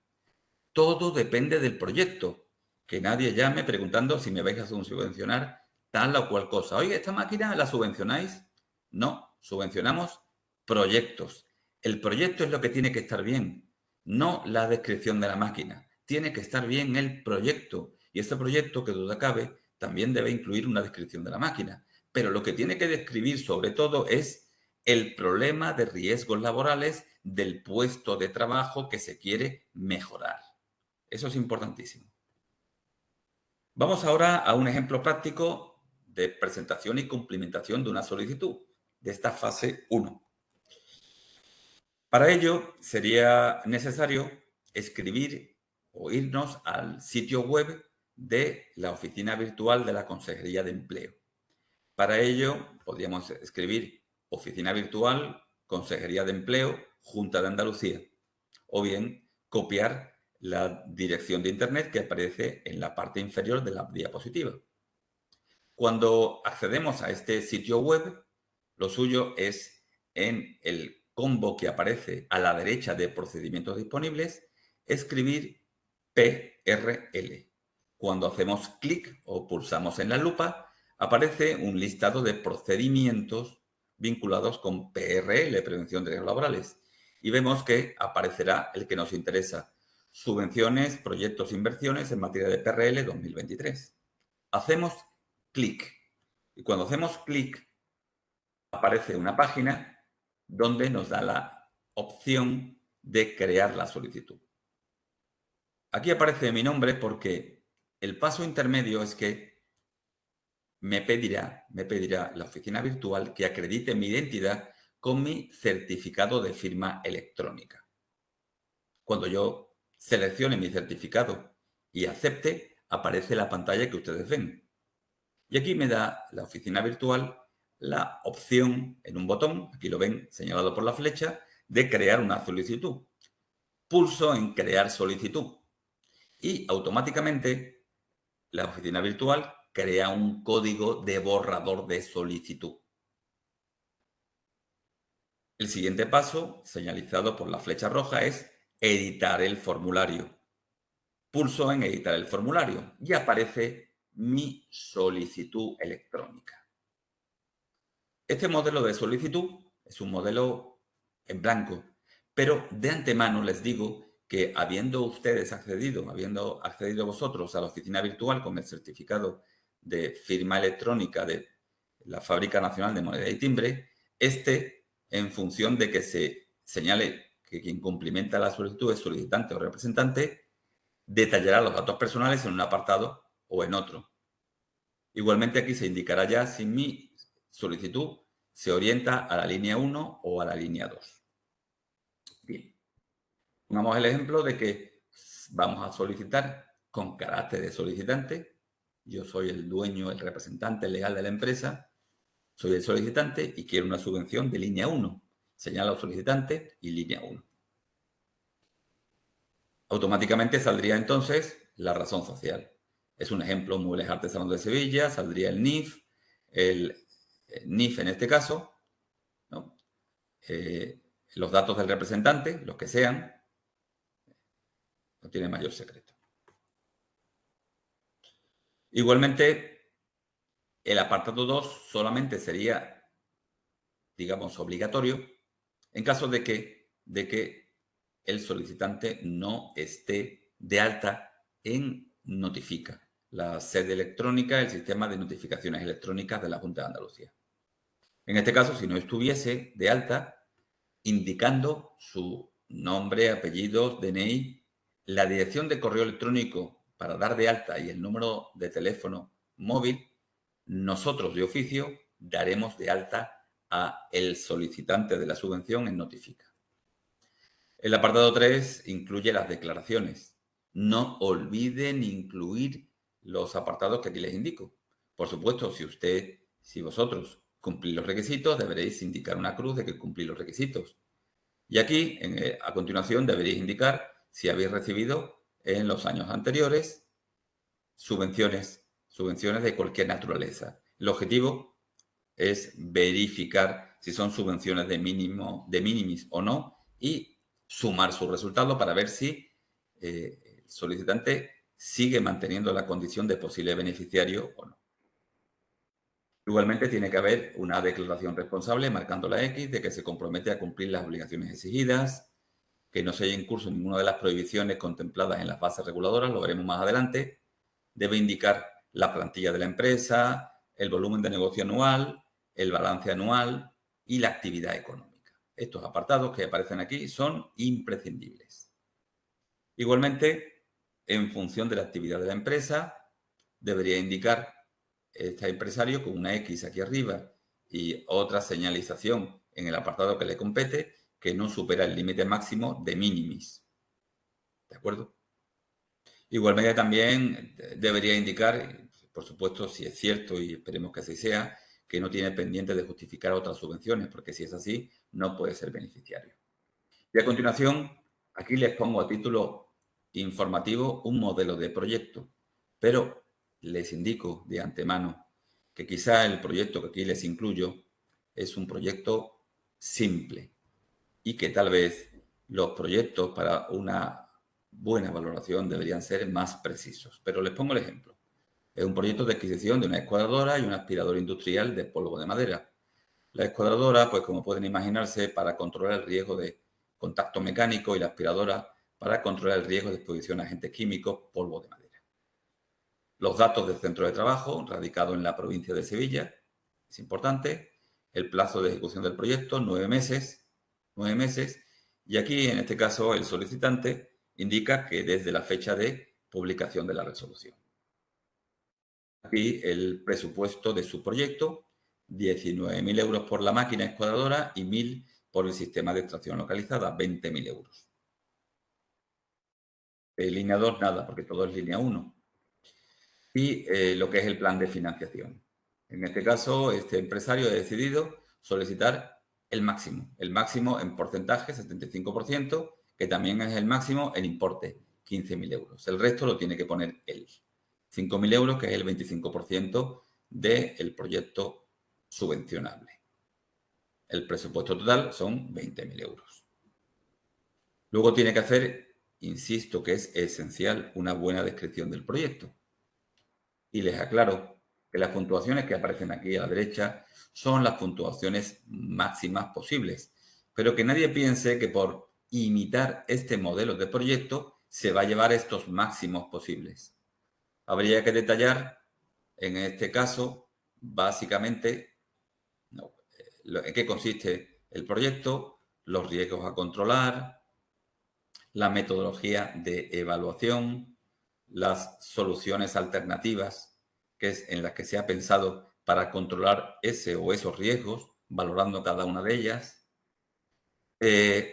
Todo depende del proyecto. Que nadie llame preguntando si me vais a subvencionar tal o cual cosa. Oye, ¿esta máquina la subvencionáis? No, subvencionamos proyectos. El proyecto es lo que tiene que estar bien, no la descripción de la máquina. Tiene que estar bien el proyecto. Y este proyecto, que duda cabe, también debe incluir una descripción de la máquina. Pero lo que tiene que describir sobre todo es el problema de riesgos laborales del puesto de trabajo que se quiere mejorar. Eso es importantísimo. Vamos ahora a un ejemplo práctico de presentación y cumplimentación de una solicitud, de esta fase 1. Para ello sería necesario escribir o irnos al sitio web de la oficina virtual de la Consejería de Empleo. Para ello podríamos escribir Oficina Virtual, Consejería de Empleo, Junta de Andalucía, o bien copiar la dirección de Internet que aparece en la parte inferior de la diapositiva. Cuando accedemos a este sitio web, lo suyo es, en el combo que aparece a la derecha de procedimientos disponibles, escribir PRL. Cuando hacemos clic o pulsamos en la lupa, aparece un listado de procedimientos vinculados con PRL, Prevención de Riesgos Laborales, y vemos que aparecerá el que nos interesa: subvenciones, proyectos e inversiones en materia de PRL 2023. Hacemos clic y cuando hacemos clic aparece una página donde nos da la opción de crear la solicitud. Aquí aparece mi nombre porque el paso intermedio es que me pedirá la oficina virtual que acredite mi identidad con mi certificado de firma electrónica. Cuando yo seleccione mi certificado y acepte, aparece la pantalla que ustedes ven. Y aquí me da la oficina virtual la opción en un botón, aquí lo ven señalado por la flecha, de crear una solicitud. Pulso en crear solicitud y automáticamente la oficina virtual crea un código de borrador de solicitud. El siguiente paso, señalizado por la flecha roja, es editar el formulario. Pulso en editar el formulario y aparece mi solicitud electrónica. Este modelo de solicitud es un modelo en blanco, pero de antemano les digo que habiendo accedido vosotros a la oficina virtual con el certificado de firma electrónica de la Fábrica Nacional de Moneda y Timbre, en función de que se señale que quien cumplimenta la solicitud es solicitante o representante, detallará los datos personales en un apartado o en otro. Igualmente aquí se indicará ya si mi solicitud se orienta a la línea 1 o a la línea 2. Bien, pongamos el ejemplo de que vamos a solicitar con carácter de solicitante. Yo soy el dueño, el representante legal de la empresa, soy el solicitante y quiero una subvención de línea 1. Señalo solicitante y línea 1. Automáticamente saldría entonces la razón social. Es un ejemplo, Muebles Artesanos de Sevilla, saldría el NIF en este caso, ¿no? Los datos del representante, los que sean, no tiene mayor secreto. Igualmente, el apartado 2 solamente sería, digamos, obligatorio en caso de que el solicitante no esté de alta en Notifica, la sede electrónica, el sistema de notificaciones electrónicas de la Junta de Andalucía. En este caso, si no estuviese de alta, indicando su nombre, apellidos, DNI, la dirección de correo electrónico para dar de alta y el número de teléfono móvil, nosotros de oficio daremos de alta a el solicitante de la subvención en Notifica. El apartado 3 incluye las declaraciones. No olviden incluir los apartados que aquí les indico. Por supuesto, si vosotros cumplís los requisitos, deberéis indicar una cruz de que cumplís los requisitos. Y aquí, a continuación, deberéis indicar si habéis recibido en los años anteriores subvenciones de cualquier naturaleza. El objetivo es verificar si son subvenciones de minimis o no y sumar su resultado para ver si el solicitante sigue manteniendo la condición de posible beneficiario o no. Igualmente tiene que haber una declaración responsable marcando la X de que se compromete a cumplir las obligaciones exigidas, que no se haya incurso en ninguna de las prohibiciones contempladas en las bases reguladoras, lo veremos más adelante. Debe indicar la plantilla de la empresa, el volumen de negocio anual, el balance anual y la actividad económica. Estos apartados que aparecen aquí son imprescindibles. Igualmente, en función de la actividad de la empresa, debería indicar este empresario con una X aquí arriba y otra señalización en el apartado que le compete que no supera el límite máximo de minimis. ¿De acuerdo? Igualmente también debería indicar, por supuesto, si es cierto y esperemos que así sea, que no tiene pendiente de justificar otras subvenciones, porque si es así, no puede ser beneficiario. Y a continuación, aquí les pongo a título informativo un modelo de proyecto, pero les indico de antemano que quizá el proyecto que aquí les incluyo es un proyecto simple y que tal vez los proyectos para una buena valoración deberían ser más precisos. Pero les pongo el ejemplo. Es un proyecto de adquisición de una escuadradora y un aspirador industrial de polvo de madera. La escuadradora, pues como pueden imaginarse, para controlar el riesgo de contacto mecánico y la aspiradora para controlar el riesgo de exposición a agentes químicos, polvo de madera. Los datos del centro de trabajo, radicado en la provincia de Sevilla, es importante. El plazo de ejecución del proyecto, 9 meses. Y aquí, en este caso, el solicitante indica que desde la fecha de publicación de la resolución. Aquí el presupuesto de su proyecto, 19.000 euros por la máquina escuadradora y 1.000 por el sistema de extracción localizada, 20.000 euros. Línea 2, nada, porque todo es línea 1. y lo que es el plan de financiación. En este caso, este empresario ha decidido solicitar el máximo en porcentaje, 75%, que también es el máximo en importe, 15.000 euros. El resto lo tiene que poner él. 5.000 euros, que es el 25% del proyecto subvencionable. El presupuesto total son 20.000 euros. Luego tiene que hacer, insisto que es esencial, una buena descripción del proyecto. Y les aclaro que las puntuaciones que aparecen aquí a la derecha son las puntuaciones máximas posibles, pero que nadie piense que por imitar este modelo de proyecto se va a llevar estos máximos posibles. Habría que detallar, en este caso, básicamente, en qué consiste el proyecto, los riesgos a controlar, la metodología de evaluación, las soluciones alternativas que es en las que se ha pensado para controlar ese o esos riesgos, valorando cada una de ellas,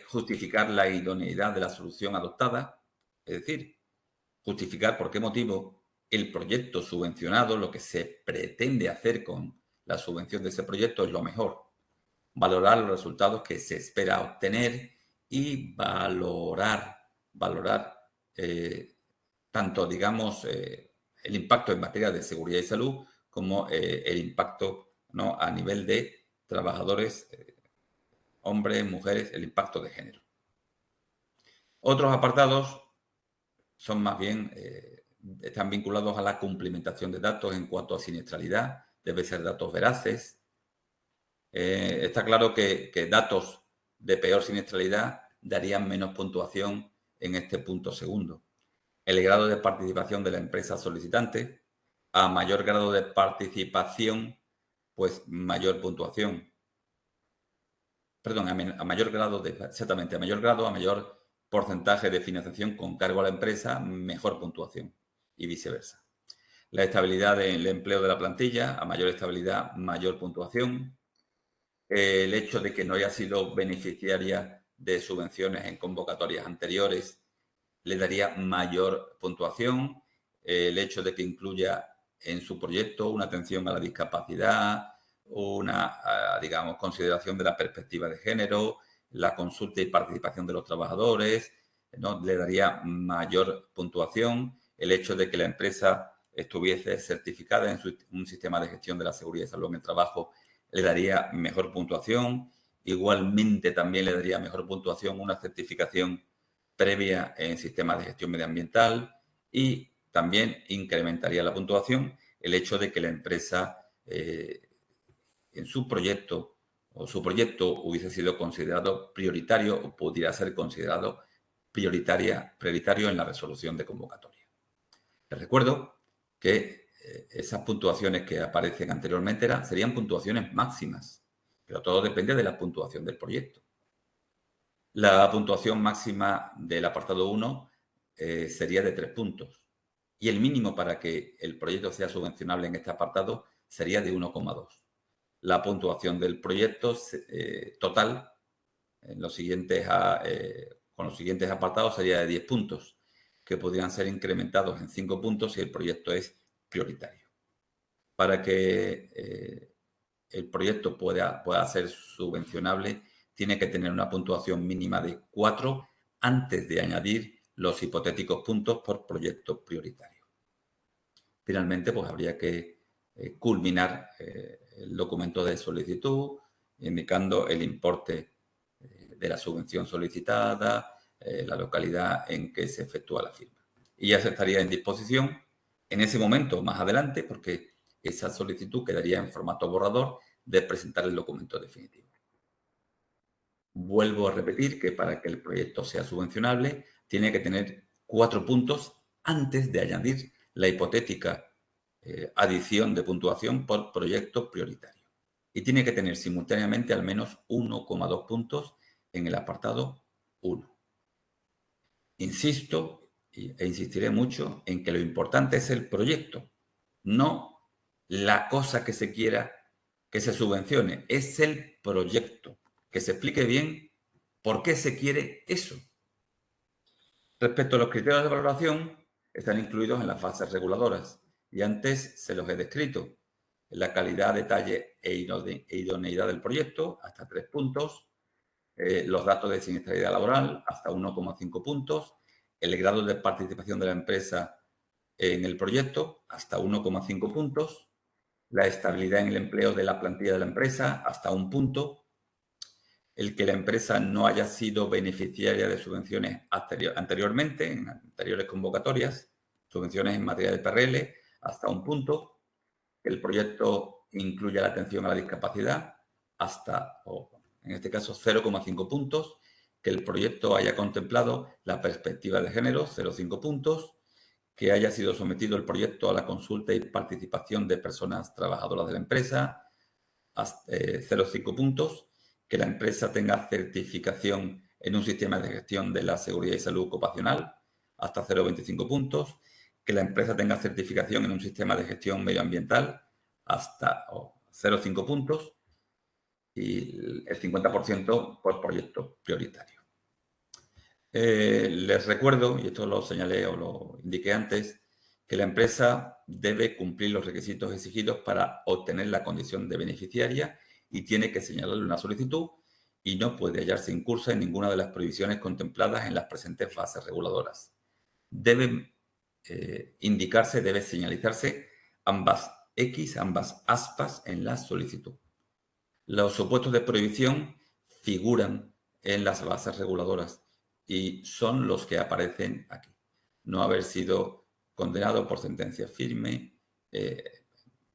justificar la idoneidad de la solución adoptada, es decir, justificar por qué motivo el proyecto subvencionado, lo que se pretende hacer con la subvención de ese proyecto es lo mejor, valorar los resultados que se espera obtener y valorar tanto, digamos, el impacto en materia de seguridad y salud como el impacto, ¿no?, a nivel de trabajadores, hombres, mujeres, el impacto de género. Otros apartados son más bien, están vinculados a la cumplimentación de datos en cuanto a siniestralidad, debe ser datos veraces. Está claro que datos de peor siniestralidad darían menos puntuación en este punto segundo. El grado de participación de la empresa solicitante, a mayor grado de participación, pues mayor puntuación. Perdón, a mayor grado, exactamente, a mayor porcentaje de financiación con cargo a la empresa, mejor puntuación y viceversa. La estabilidad del empleo de la plantilla, a mayor estabilidad, mayor puntuación. El hecho de que no haya sido beneficiaria de subvenciones en convocatorias anteriores le daría mayor puntuación. El hecho de que incluya en su proyecto una atención a la discapacidad, una, digamos, consideración de la perspectiva de género, la consulta y participación de los trabajadores, ¿no?, le daría mayor puntuación. El hecho de que la empresa estuviese certificada en un sistema de gestión de la seguridad y salud en el trabajo le daría mejor puntuación. Igualmente también le daría mejor puntuación una certificación previa en sistemas de gestión medioambiental y también incrementaría la puntuación el hecho de que la empresa en su proyecto hubiese sido considerado prioritario o pudiera ser considerado prioritario en la resolución de convocatoria. Les recuerdo que esas puntuaciones que aparecen anteriormente serían puntuaciones máximas, pero todo depende de la puntuación del proyecto. La puntuación máxima del apartado 1 sería de 3 puntos y el mínimo para que el proyecto sea subvencionable en este apartado sería de 1,2. La puntuación del proyecto total con los siguientes apartados sería de 10 puntos, que podrían ser incrementados en 5 puntos si el proyecto es prioritario. Para que el proyecto pueda ser subvencionable, tiene que tener una puntuación mínima de 4 antes de añadir los hipotéticos puntos por proyecto prioritario. Finalmente, pues habría que culminar el documento de solicitud, indicando el importe de la subvención solicitada, la localidad en que se efectúa la firma. Y ya se estaría en disposición en ese momento, más adelante, porque esa solicitud quedaría en formato borrador, de presentar el documento definitivo. Vuelvo a repetir que para que el proyecto sea subvencionable, tiene que tener 4 puntos antes de añadir la hipotética adición de puntuación por proyecto prioritario. Y tiene que tener simultáneamente al menos 1,2 puntos en el apartado 1. Insisto e insistiré mucho en que lo importante es el proyecto, no la cosa que se quiera que se subvencione, es el proyecto, que se explique bien por qué se quiere eso. Respecto a los criterios de valoración, están incluidos en las fases reguladoras y antes se los he descrito. La calidad, detalle e idoneidad del proyecto, hasta 3 puntos. Los datos de siniestralidad laboral, hasta 1,5 puntos. El grado de participación de la empresa en el proyecto, hasta 1,5 puntos. La estabilidad en el empleo de la plantilla de la empresa, hasta 1 punto. El que la empresa no haya sido beneficiaria de subvenciones anteriormente, en anteriores convocatorias, subvenciones en materia de PRL, hasta 1 punto. El proyecto incluya la atención a la discapacidad, hasta, en este caso, 0,5 puntos. Que el proyecto haya contemplado la perspectiva de género, 0,5 puntos. Que haya sido sometido el proyecto a la consulta y participación de personas trabajadoras de la empresa, 0,5 puntos. Que la empresa tenga certificación en un sistema de gestión de la seguridad y salud ocupacional, hasta 0,25 puntos. Que la empresa tenga certificación en un sistema de gestión medioambiental, hasta 0,5 puntos. Y el 50% por proyecto prioritario. Les recuerdo, y esto lo señalé o lo indiqué antes, que la empresa debe cumplir los requisitos exigidos para obtener la condición de beneficiaria y tiene que señalarle una solicitud y no puede hallarse incursa en ninguna de las prohibiciones contempladas en las presentes fases reguladoras. Debe indicarse, debe señalizarse ambas aspas en la solicitud. Los supuestos de prohibición figuran en las bases reguladoras y son los que aparecen aquí. No haber sido condenado por sentencia firme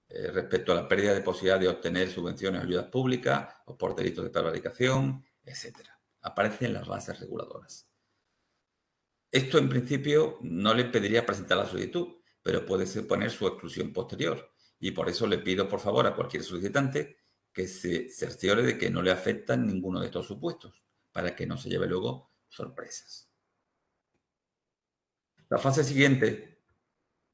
respecto a la pérdida de posibilidad de obtener subvenciones o ayudas públicas o por delitos de prevaricación, etc. Aparece en las bases reguladoras. Esto, en principio, no le impediría presentar la solicitud, pero puede suponer su exclusión posterior. Y por eso le pido, por favor, a cualquier solicitante que se cerciore de que no le afectan ninguno de estos supuestos, para que no se lleve luego sorpresas. La fase siguiente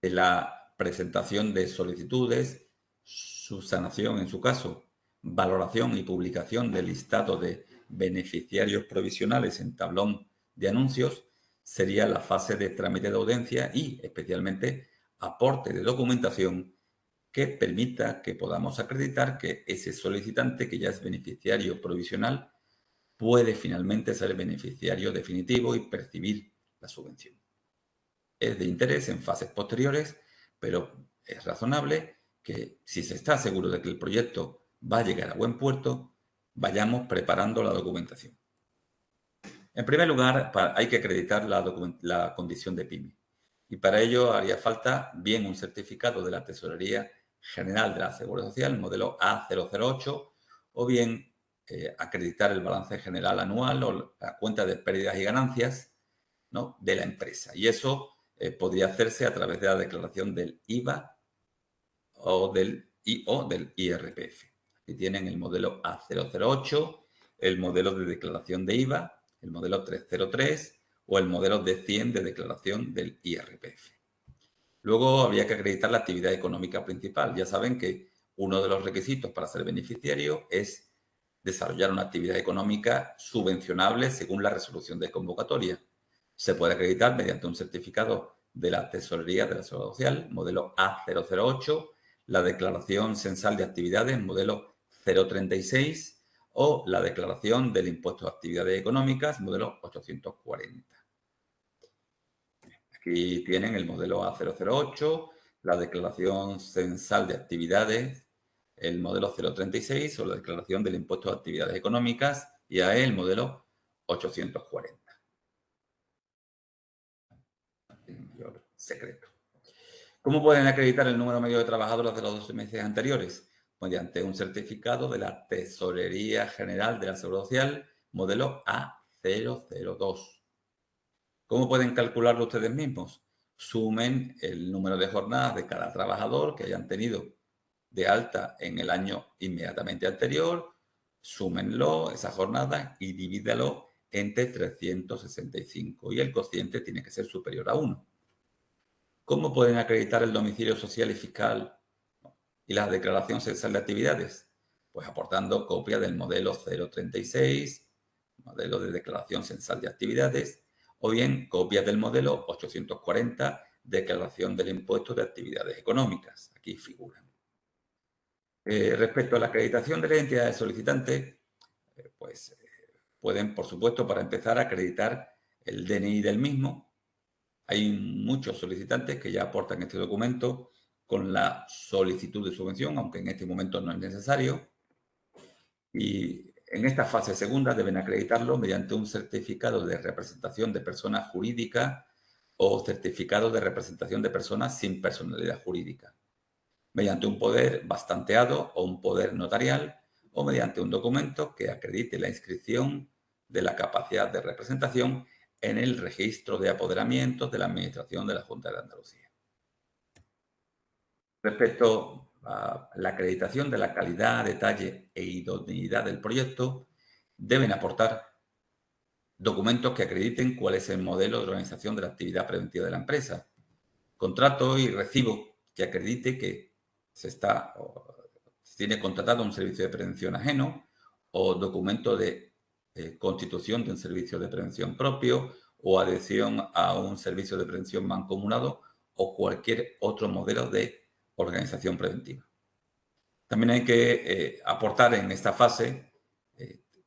de la presentación de solicitudes, subsanación en su caso, valoración y publicación del listado de beneficiarios provisionales en tablón de anuncios, sería la fase de trámite de audiencia y, especialmente, aporte de documentación que permita que podamos acreditar que ese solicitante que ya es beneficiario provisional puede finalmente ser beneficiario definitivo y percibir la subvención. Es de interés en fases posteriores, pero es razonable que si se está seguro de que el proyecto va a llegar a buen puerto, vayamos preparando la documentación. En primer lugar, hay que acreditar la condición de PYME. Y para ello haría falta bien un certificado de la Tesorería General de la Seguridad Social, modelo A008, o bien acreditar el balance general anual o la cuenta de pérdidas y ganancias, ¿no?, de la empresa. Y eso podría hacerse a través de la declaración del IVA o del IRPF. Aquí tienen el modelo A008, el modelo de declaración de IVA, el modelo 303 o el modelo D100 de declaración del IRPF. Luego habría que acreditar la actividad económica principal. Ya saben que uno de los requisitos para ser beneficiario es desarrollar una actividad económica subvencionable según la resolución de convocatoria. Se puede acreditar mediante un certificado de la Tesorería de la Seguridad Social, modelo A008, la declaración censal de actividades, modelo 036, o la declaración del impuesto de actividades económicas, modelo 840. Aquí tienen el modelo A008, la declaración censal de actividades, el modelo 036 o la declaración del impuesto de actividades económicas, y a el modelo 840. Mayor secreto. ¿Cómo pueden acreditar el número medio de trabajadores de los 12 meses anteriores? Mediante un certificado de la Tesorería General de la Seguridad Social, modelo A002. ¿Cómo pueden calcularlo ustedes mismos? Sumen el número de jornadas de cada trabajador que hayan tenido de alta en el año inmediatamente anterior, súmenlo, esa jornada, y divídalo entre 365. Y el cociente tiene que ser superior a 1. ¿Cómo pueden acreditar el domicilio social y fiscal y la declaración censal de actividades? Pues aportando copia del modelo 036, modelo de declaración censal de actividades, o bien copias del modelo 840 declaración del impuesto de actividades económicas. Aquí figuran. Respecto a la acreditación de las entidades solicitantes, pueden, por supuesto, para empezar, acreditar el DNI del mismo. Hay muchos solicitantes que ya aportan este documento con la solicitud de subvención, aunque en este momento no es necesario. Y en esta fase segunda deben acreditarlo mediante un certificado de representación de persona jurídica o certificado de representación de personas sin personalidad jurídica, mediante un poder bastanteado o un poder notarial o mediante un documento que acredite la inscripción de la capacidad de representación en el registro de apoderamientos de la Administración de la Junta de Andalucía. Respecto a la acreditación de la calidad, detalle e idoneidad del proyecto, deben aportar documentos que acrediten cuál es el modelo de organización de la actividad preventiva de la empresa, contrato y recibo que acredite que se tiene contratado un servicio de prevención ajeno o documento de constitución de un servicio de prevención propio o adhesión a un servicio de prevención mancomunado o cualquier otro modelo de organización preventiva. También hay que aportar en esta fase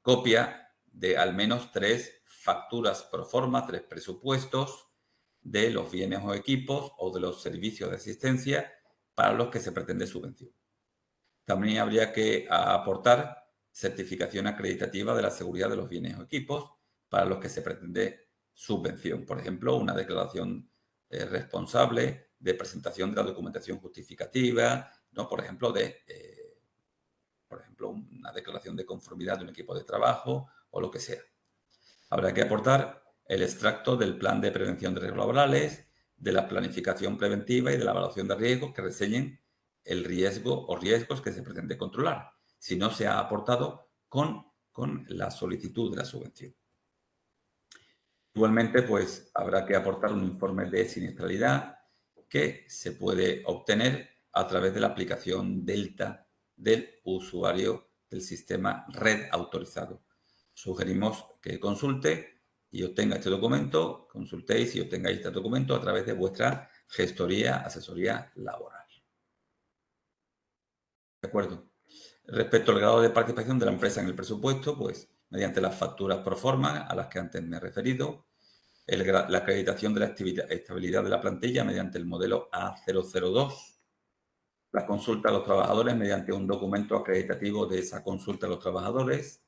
copia de al menos 3 facturas pro forma, 3 presupuestos de los bienes o equipos o de los servicios de asistencia para los que se pretende subvención. También habría que aportar certificación acreditativa de la seguridad de los bienes o equipos para los que se pretende subvención. Por ejemplo, una declaración responsable de presentación de la documentación justificativa, ¿no? Por ejemplo, una declaración de conformidad de un equipo de trabajo o lo que sea. Habrá que aportar el extracto del plan de prevención de riesgos laborales, de la planificación preventiva y de la evaluación de riesgos que reseñen el riesgo o riesgos que se pretende controlar, si no se ha aportado con la solicitud de la subvención. Igualmente, pues habrá que aportar un informe de siniestralidad que se puede obtener a través de la aplicación Delta del usuario del sistema Red Autorizado. Sugerimos que consulte y obtenga este documento, consultéis y obtengáis este documento a través de vuestra gestoría, asesoría laboral. ¿De acuerdo? Respecto al grado de participación de la empresa en el presupuesto, pues mediante las facturas pro forma a las que antes me he referido, la acreditación de la estabilidad de la plantilla mediante el modelo A002, la consulta a los trabajadores mediante un documento acreditativo de esa consulta a los trabajadores,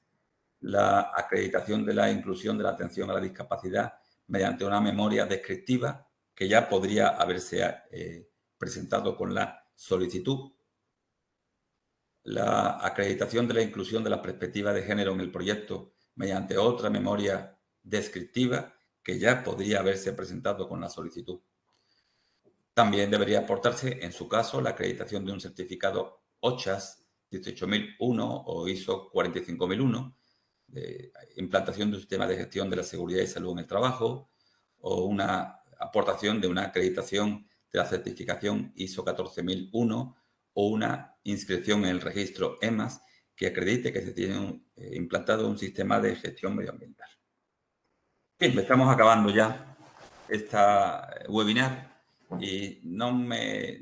la acreditación de la inclusión de la atención a la discapacidad mediante una memoria descriptiva que ya podría haberse presentado con la solicitud, la acreditación de la inclusión de la perspectiva de género en el proyecto mediante otra memoria descriptiva que ya podría haberse presentado con la solicitud. También debería aportarse, en su caso, la acreditación de un certificado OCHAS 18001 o ISO 45001, de implantación de un sistema de gestión de la seguridad y salud en el trabajo, o una aportación de una acreditación de la certificación ISO 14001 o una inscripción en el registro EMAS que acredite que se tiene implantado un sistema de gestión medioambiental. Bien, estamos acabando ya esta webinar y no me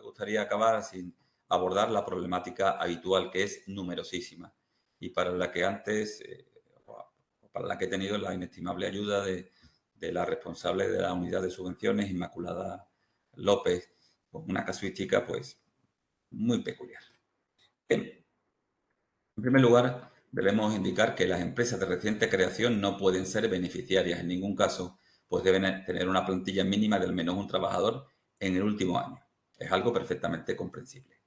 gustaría acabar sin abordar la problemática habitual, que es numerosísima y para la que antes, para la que he tenido la inestimable ayuda de la responsable de la unidad de subvenciones, Inmaculada López, con una casuística pues muy peculiar. Bien. En primer lugar, debemos indicar que las empresas de reciente creación no pueden ser beneficiarias en ningún caso, pues deben tener una plantilla mínima de al menos un trabajador en el último año. Es algo perfectamente comprensible.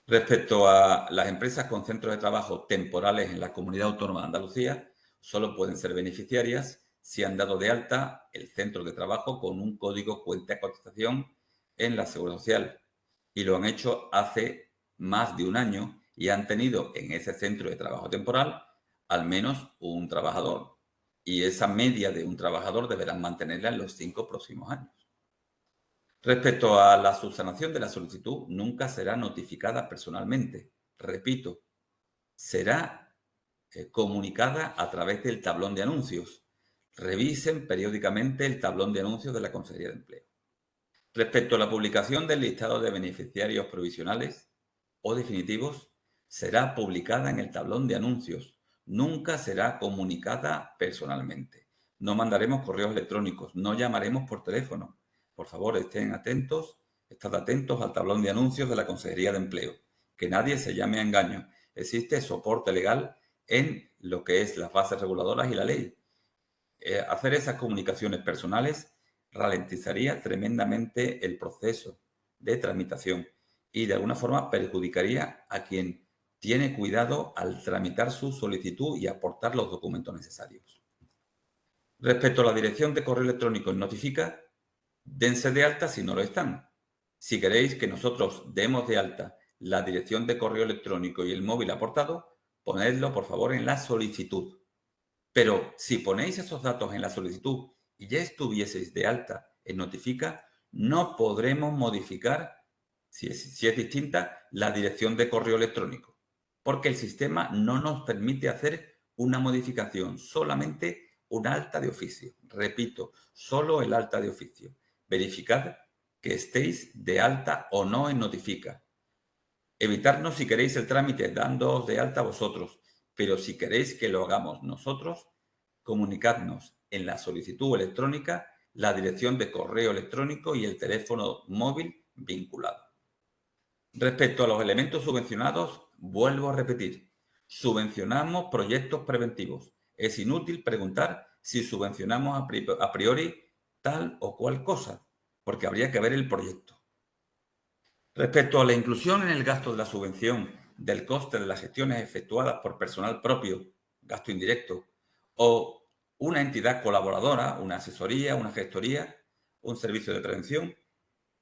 Respecto a las empresas con centros de trabajo temporales en la Comunidad Autónoma de Andalucía, solo pueden ser beneficiarias si han dado de alta el centro de trabajo con un código cuenta de cotización en la Seguridad Social y lo han hecho hace más de un año y han tenido en ese centro de trabajo temporal al menos un trabajador. Y esa media de un trabajador deberán mantenerla en los 5 próximos años. Respecto a la subsanación de la solicitud, nunca será notificada personalmente. Repito, será comunicada a través del tablón de anuncios. Revisen periódicamente el tablón de anuncios de la Consejería de Empleo. Respecto a la publicación del listado de beneficiarios provisionales o definitivos, será publicada en el tablón de anuncios. Nunca será comunicada personalmente. No mandaremos correos electrónicos, no llamaremos por teléfono. Por favor, estad atentos al tablón de anuncios de la Consejería de Empleo. Que nadie se llame a engaño. Existe soporte legal en lo que es las bases reguladoras y la ley. Hacer esas comunicaciones personales ralentizaría tremendamente el proceso de tramitación y de alguna forma perjudicaría a quien tiene cuidado al tramitar su solicitud y aportar los documentos necesarios. Respecto a la dirección de correo electrónico en Notifica, dense de alta si no lo están. Si queréis que nosotros demos de alta la dirección de correo electrónico y el móvil aportado, ponedlo por favor en la solicitud. Pero si ponéis esos datos en la solicitud y ya estuvieseis de alta en Notifica, no podremos modificar, si es distinta, la dirección de correo electrónico, porque el sistema no nos permite hacer una modificación, solamente un alta de oficio. Repito, solo el alta de oficio. Verificad que estéis de alta o no en Notifica. Evitarnos si queréis el trámite dándoos de alta vosotros, pero si queréis que lo hagamos nosotros, comunicadnos en la solicitud electrónica la dirección de correo electrónico y el teléfono móvil vinculado. Respecto a los elementos subvencionados, vuelvo a repetir, subvencionamos proyectos preventivos. Es inútil preguntar si subvencionamos a priori tal o cual cosa, porque habría que ver el proyecto. Respecto a la inclusión en el gasto de la subvención del coste de las gestiones efectuadas por personal propio, gasto indirecto, o una entidad colaboradora, una asesoría, una gestoría, un servicio de prevención,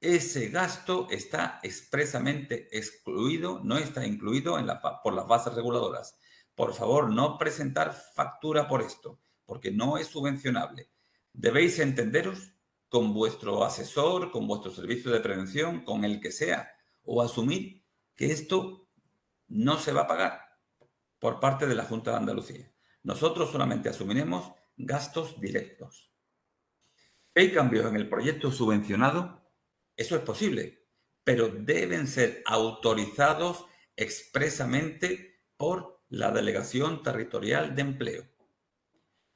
ese gasto está expresamente excluido, no está incluido por las bases reguladoras. Por favor, no presentar factura por esto, porque no es subvencionable. Debéis entenderos con vuestro asesor, con vuestro servicio de prevención, con el que sea, o asumir que esto no se va a pagar por parte de la Junta de Andalucía. Nosotros solamente asumiremos gastos directos. ¿Hay cambios en el proyecto subvencionado? Eso es posible, pero deben ser autorizados expresamente por la Delegación Territorial de Empleo.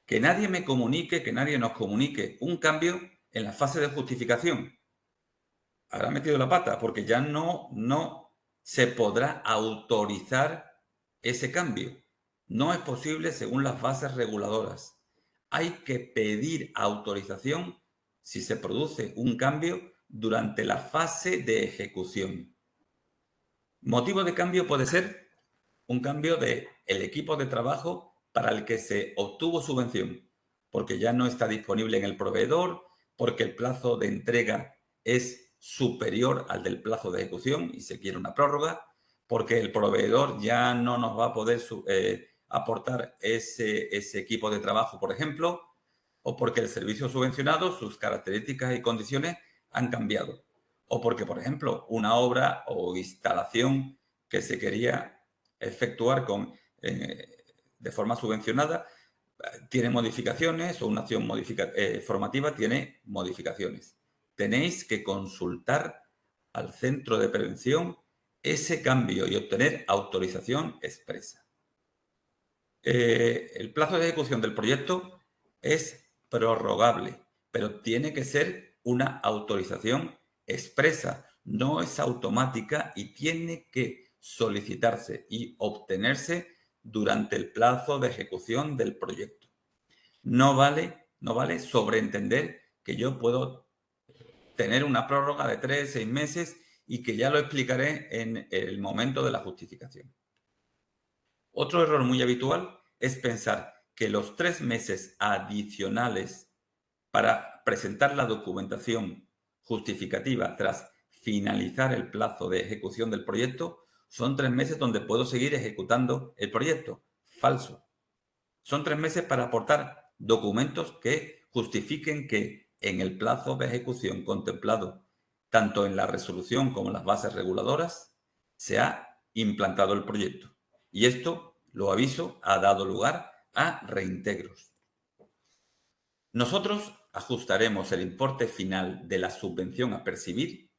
Que nadie me comunique, que nadie nos comunique un cambio en la fase de justificación. Habrá metido la pata porque ya no se podrá autorizar ese cambio. No es posible según las bases reguladoras. Hay que pedir autorización si se produce un cambio durante la fase de ejecución. Motivo de cambio puede ser un cambio del equipo de trabajo para el que se obtuvo subvención, porque ya no está disponible en el proveedor, porque el plazo de entrega es superior al del plazo de ejecución y se quiere una prórroga, porque el proveedor ya no nos va a poder aportar ese equipo de trabajo, por ejemplo, o porque el servicio subvencionado, sus características y condiciones han cambiado, o porque, por ejemplo, una obra o instalación que se quería efectuar de forma subvencionada tiene modificaciones o una acción formativa tiene modificaciones. Tenéis que consultar al centro de prevención ese cambio y obtener autorización expresa. El plazo de ejecución del proyecto es prorrogable, pero tiene que ser una autorización expresa, no es automática y tiene que solicitarse y obtenerse durante el plazo de ejecución del proyecto. No vale sobreentender que yo puedo tener una prórroga de 3, 6 meses y que ya lo explicaré en el momento de la justificación. Otro error muy habitual es pensar que los 3 meses adicionales para presentar la documentación justificativa tras finalizar el plazo de ejecución del proyecto son 3 meses donde puedo seguir ejecutando el proyecto. Falso. Son 3 meses para aportar documentos que justifiquen que en el plazo de ejecución contemplado tanto en la resolución como en las bases reguladoras se ha implantado el proyecto. Y esto, lo aviso, ha dado lugar a reintegros. Nosotros ajustaremos el importe final de la subvención a percibir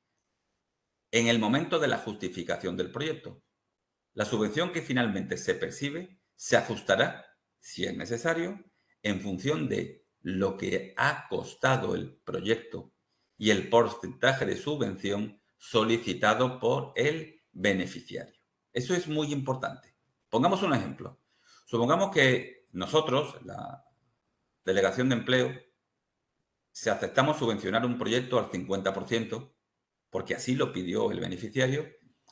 en el momento de la justificación del proyecto. La subvención que finalmente se percibe se ajustará, si es necesario, en función de lo que ha costado el proyecto y el porcentaje de subvención solicitado por el beneficiario. Eso es muy importante. Pongamos un ejemplo. Supongamos que nosotros, la Delegación de Empleo, si aceptamos subvencionar un proyecto al 50%, porque así lo pidió el beneficiario,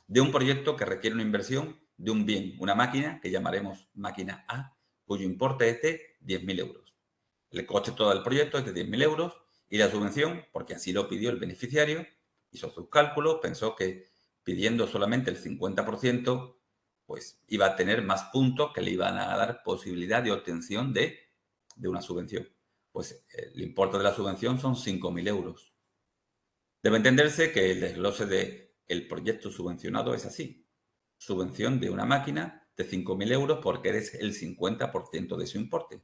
de un proyecto que requiere una inversión de un bien, una máquina que llamaremos máquina A, cuyo importe es de 10.000 euros. El coste todo del proyecto es de 10.000 euros y la subvención, porque así lo pidió el beneficiario, hizo sus cálculos, pensó que pidiendo solamente el 50%, pues iba a tener más puntos que le iban a dar posibilidad de obtención de una subvención. Pues el importe de la subvención son 5.000 euros. Debe entenderse que el desglose del proyecto subvencionado es así. Subvención de una máquina de 5.000 euros porque eres el 50% de su importe.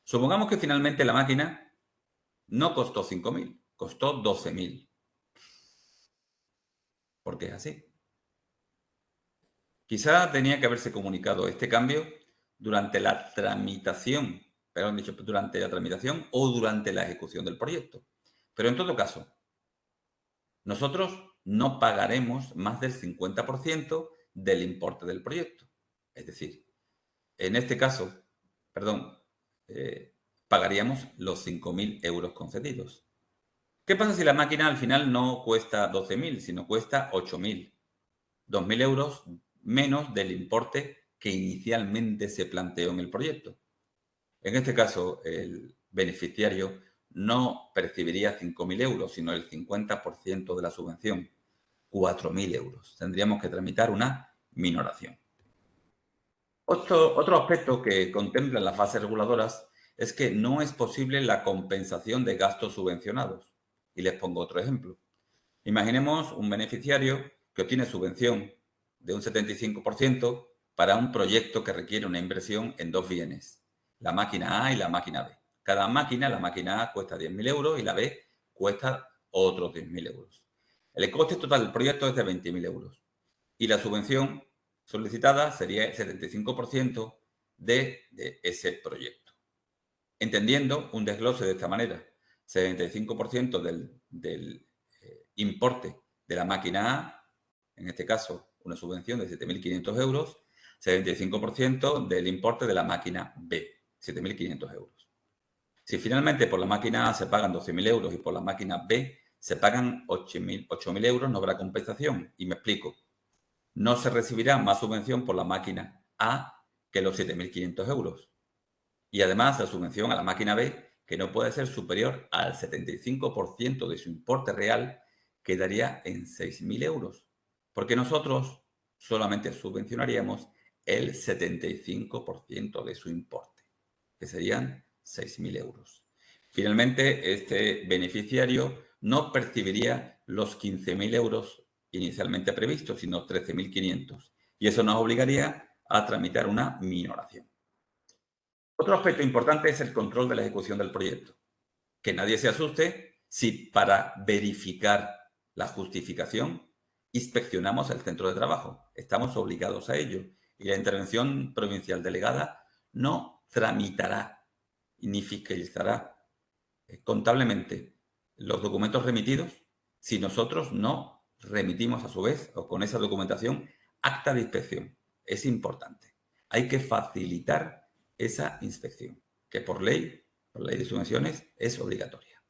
Supongamos que finalmente la máquina no costó 5.000, costó 12.000. Porque es así. Quizá tenía que haberse comunicado este cambio durante la tramitación, durante la tramitación o durante la ejecución del proyecto. Pero en todo caso, nosotros no pagaremos más del 50% del importe del proyecto. Es decir, en este caso, pagaríamos los 5.000 euros concedidos. ¿Qué pasa si la máquina al final no cuesta 12.000, sino cuesta 8.000? 2.000 euros menos del importe que inicialmente se planteó en el proyecto. En este caso, el beneficiario no percibiría 5.000 euros, sino el 50% de la subvención, 4.000 euros. Tendríamos que tramitar una minoración. Otro aspecto que contemplan las fases reguladoras es que no es posible la compensación de gastos subvencionados. Y les pongo otro ejemplo. Imaginemos un beneficiario que obtiene subvención de un 75% para un proyecto que requiere una inversión en dos bienes, la máquina A y la máquina B. Cada máquina, la máquina A cuesta 10.000 euros y la B cuesta otros 10.000 euros. El coste total del proyecto es de 20.000 euros y la subvención solicitada sería el 75% de ese proyecto. Entendiendo un desglose de esta manera, 75% del importe de la máquina A, en este caso una subvención de 7.500 euros, 75% del importe de la máquina B, 7.500 euros. Si finalmente por la máquina A se pagan 12.000 euros y por la máquina B se pagan 8.000 euros, no habrá compensación. Y me explico. No se recibirá más subvención por la máquina A que los 7.500 euros. Y además la subvención a la máquina B, que no puede ser superior al 75% de su importe real, quedaría en 6.000 euros, porque nosotros solamente subvencionaríamos el 75% de su importe, que serían 6.000 euros. Finalmente, este beneficiario no percibiría los 15.000 euros inicialmente previstos, sino 13.500, y eso nos obligaría a tramitar una minoración. Otro aspecto importante es el control de la ejecución del proyecto. Que nadie se asuste si para verificar la justificación inspeccionamos el centro de trabajo. Estamos obligados a ello y la intervención provincial delegada no tramitará ni fiscalizará contablemente los documentos remitidos si nosotros no remitimos a su vez o con esa documentación acta de inspección. Es importante. Hay que facilitar esa inspección, que por ley de subvenciones, es obligatoria.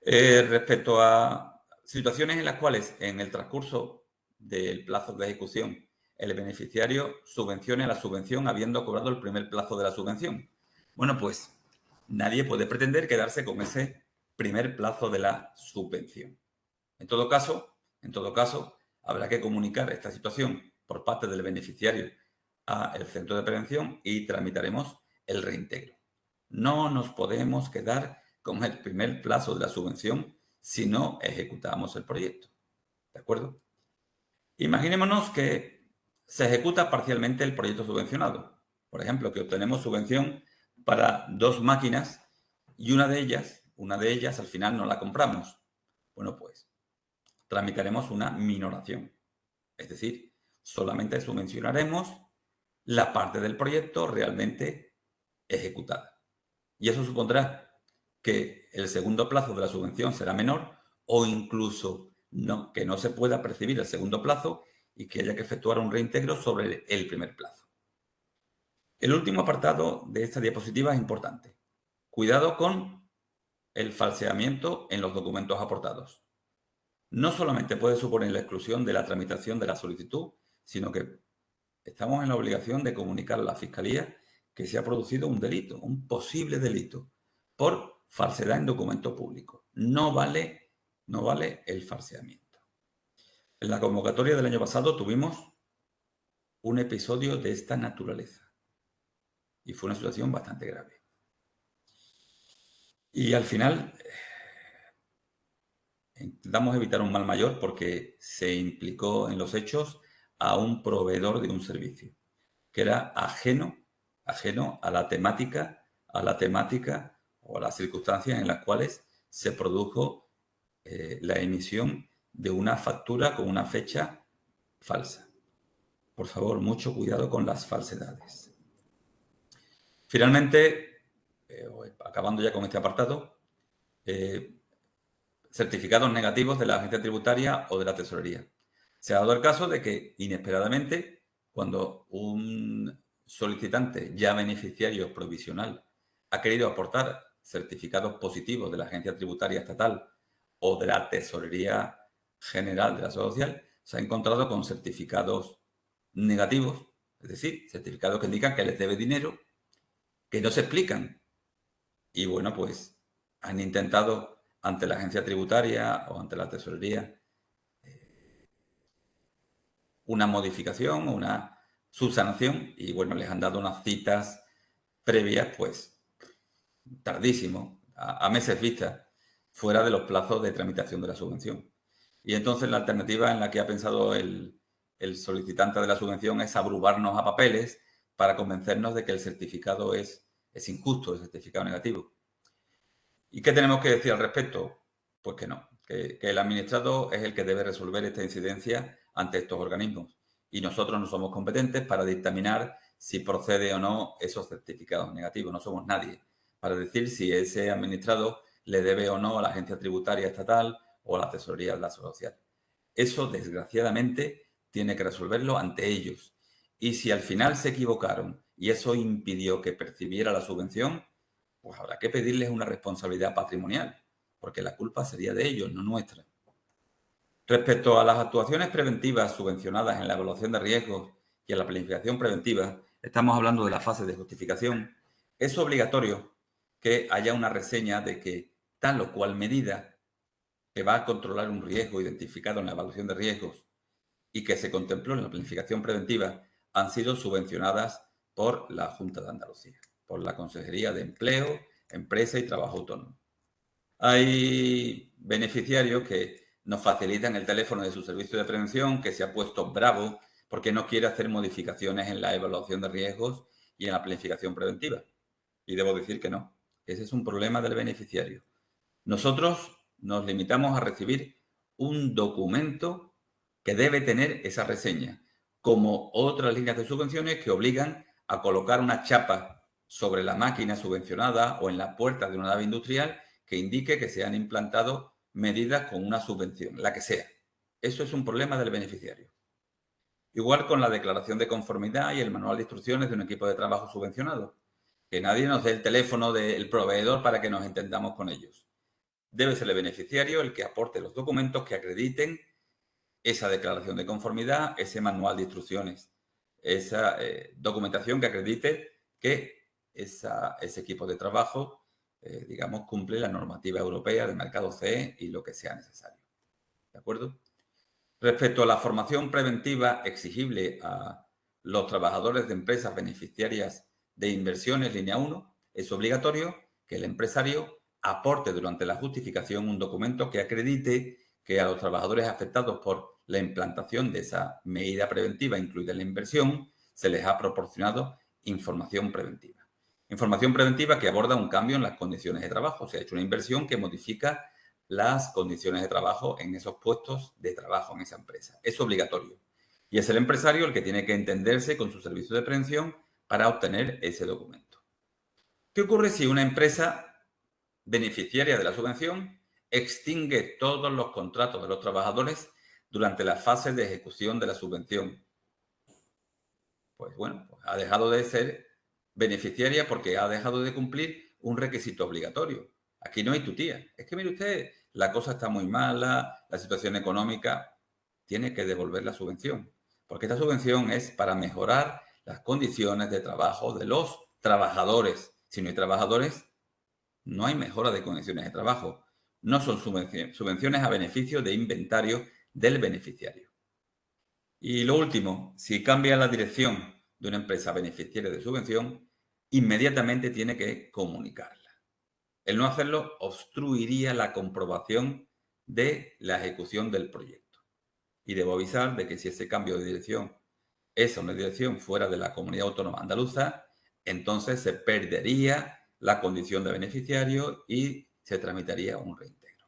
Respecto a situaciones en las cuales en el transcurso del plazo de ejecución el beneficiario subvencione la subvención habiendo cobrado el primer plazo de la subvención. Bueno, pues nadie puede pretender quedarse con ese primer plazo de la subvención. En todo caso, habrá que comunicar esta situación por parte del beneficiario al centro de prevención y tramitaremos el reintegro. No nos podemos quedar con el primer plazo de la subvención si no ejecutamos el proyecto. ¿De acuerdo? Imaginémonos que se ejecuta parcialmente el proyecto subvencionado. Por ejemplo, que obtenemos subvención para 2 máquinas y una de ellas al final no la compramos. Bueno, pues tramitaremos una minoración. Es decir, solamente subvencionaremos la parte del proyecto realmente ejecutada. Y eso supondrá que el segundo plazo de la subvención será menor o incluso que no se pueda percibir el segundo plazo y que haya que efectuar un reintegro sobre el primer plazo. El último apartado de esta diapositiva es importante. Cuidado con el falseamiento en los documentos aportados. No solamente puede suponer la exclusión de la tramitación de la solicitud, sino que estamos en la obligación de comunicar a la Fiscalía que se ha producido un delito, un posible delito, por falsedad en documento público. No vale el falseamiento. En la convocatoria del año pasado tuvimos un episodio de esta naturaleza y fue una situación bastante grave. Y al final intentamos evitar un mal mayor porque se implicó en los hechos a un proveedor de un servicio que era ajeno a la temática o a las circunstancias en las cuales se produjo la emisión de una factura con una fecha falsa. Por favor, mucho cuidado con las falsedades. Finalmente, acabando ya con este apartado, certificados negativos de la agencia tributaria o de la tesorería. Se ha dado el caso de que, inesperadamente, cuando un solicitante ya beneficiario provisional ha querido aportar certificados positivos de la agencia tributaria estatal o de la tesorería general de la Seguridad Social, se ha encontrado con certificados negativos, es decir, certificados que indican que les debe dinero, que no se explican. Y bueno, pues han intentado ante la agencia tributaria o ante la tesorería una modificación o una subsanación y bueno, les han dado unas citas previas, pues tardísimo, a meses vista, fuera de los plazos de tramitación de la subvención. Y entonces la alternativa en la que ha pensado el solicitante de la subvención es abrumarnos a papeles para convencernos de que el certificado es injusto, el certificado negativo. ¿Y qué tenemos que decir al respecto? Pues que no, que el administrado es el que debe resolver esta incidencia ante estos organismos y nosotros no somos competentes para dictaminar si procede o no esos certificados negativos. No somos nadie para decir si ese administrado le debe o no a la agencia tributaria estatal o a la tesorería de la Seguridad Social. Eso, desgraciadamente, tiene que resolverlo ante ellos. Y si al final se equivocaron y eso impidió que percibiera la subvención, pues habrá que pedirles una responsabilidad patrimonial, porque la culpa sería de ellos, no nuestra. Respecto a las actuaciones preventivas subvencionadas en la evaluación de riesgos y en la planificación preventiva, estamos hablando de la fase de justificación, es obligatorio que haya una reseña de que tal o cual medida que va a controlar un riesgo identificado en la evaluación de riesgos y que se contempló en la planificación preventiva han sido subvencionadas por la Junta de Andalucía, por la Consejería de Empleo, Empresa y Trabajo Autónomo. Hay beneficiarios que nos facilitan el teléfono de su servicio de prevención, que se ha puesto bravo porque no quiere hacer modificaciones en la evaluación de riesgos y en la planificación preventiva. Y debo decir que no. Ese es un problema del beneficiario. Nosotros nos limitamos a recibir un documento que debe tener esa reseña, como otras líneas de subvenciones que obligan a colocar una chapa sobre la máquina subvencionada o en la puerta de una nave industrial que indique que se han implantado medidas con una subvención, la que sea. Eso es un problema del beneficiario. Igual con la declaración de conformidad y el manual de instrucciones de un equipo de trabajo subvencionado. Que nadie nos dé el teléfono del proveedor para que nos entendamos con ellos. Debe ser el beneficiario el que aporte los documentos que acrediten esa declaración de conformidad, ese manual de instrucciones, esa documentación que acredite que ese equipo de trabajo, digamos, cumple la normativa europea de mercado CE y lo que sea necesario. ¿De acuerdo? Respecto a la formación preventiva exigible a los trabajadores de empresas beneficiarias de inversiones línea 1, es obligatorio que el empresario aporte durante la justificación un documento que acredite que a los trabajadores afectados por la implantación de esa medida preventiva incluida en la inversión se les ha proporcionado información preventiva. Información preventiva que aborda un cambio en las condiciones de trabajo. Se ha hecho una inversión que modifica las condiciones de trabajo en esos puestos de trabajo en esa empresa. Es obligatorio. Y es el empresario el que tiene que entenderse con su servicio de prevención para obtener ese documento. ¿Qué ocurre si una empresa beneficiaria de la subvención extingue todos los contratos de los trabajadores durante la fase de ejecución de la subvención? Pues bueno, pues ha dejado de ser beneficiaria porque ha dejado de cumplir un requisito obligatorio. Aquí no hay tutía. Es que mire usted, la cosa está muy mala, la situación económica, tiene que devolver la subvención. Porque esta subvención es para mejorar las condiciones de trabajo de los trabajadores. Si no hay trabajadores, no hay mejora de condiciones de trabajo. No son subvenciones a beneficio de inventario del beneficiario. Y lo último, si cambia la dirección de una empresa beneficiaria de subvención, inmediatamente tiene que comunicarla. El no hacerlo obstruiría la comprobación de la ejecución del proyecto. Y debo avisar de que si ese cambio de dirección es una dirección fuera de la comunidad autónoma andaluza, entonces se perdería la condición de beneficiario y se tramitaría un reintegro.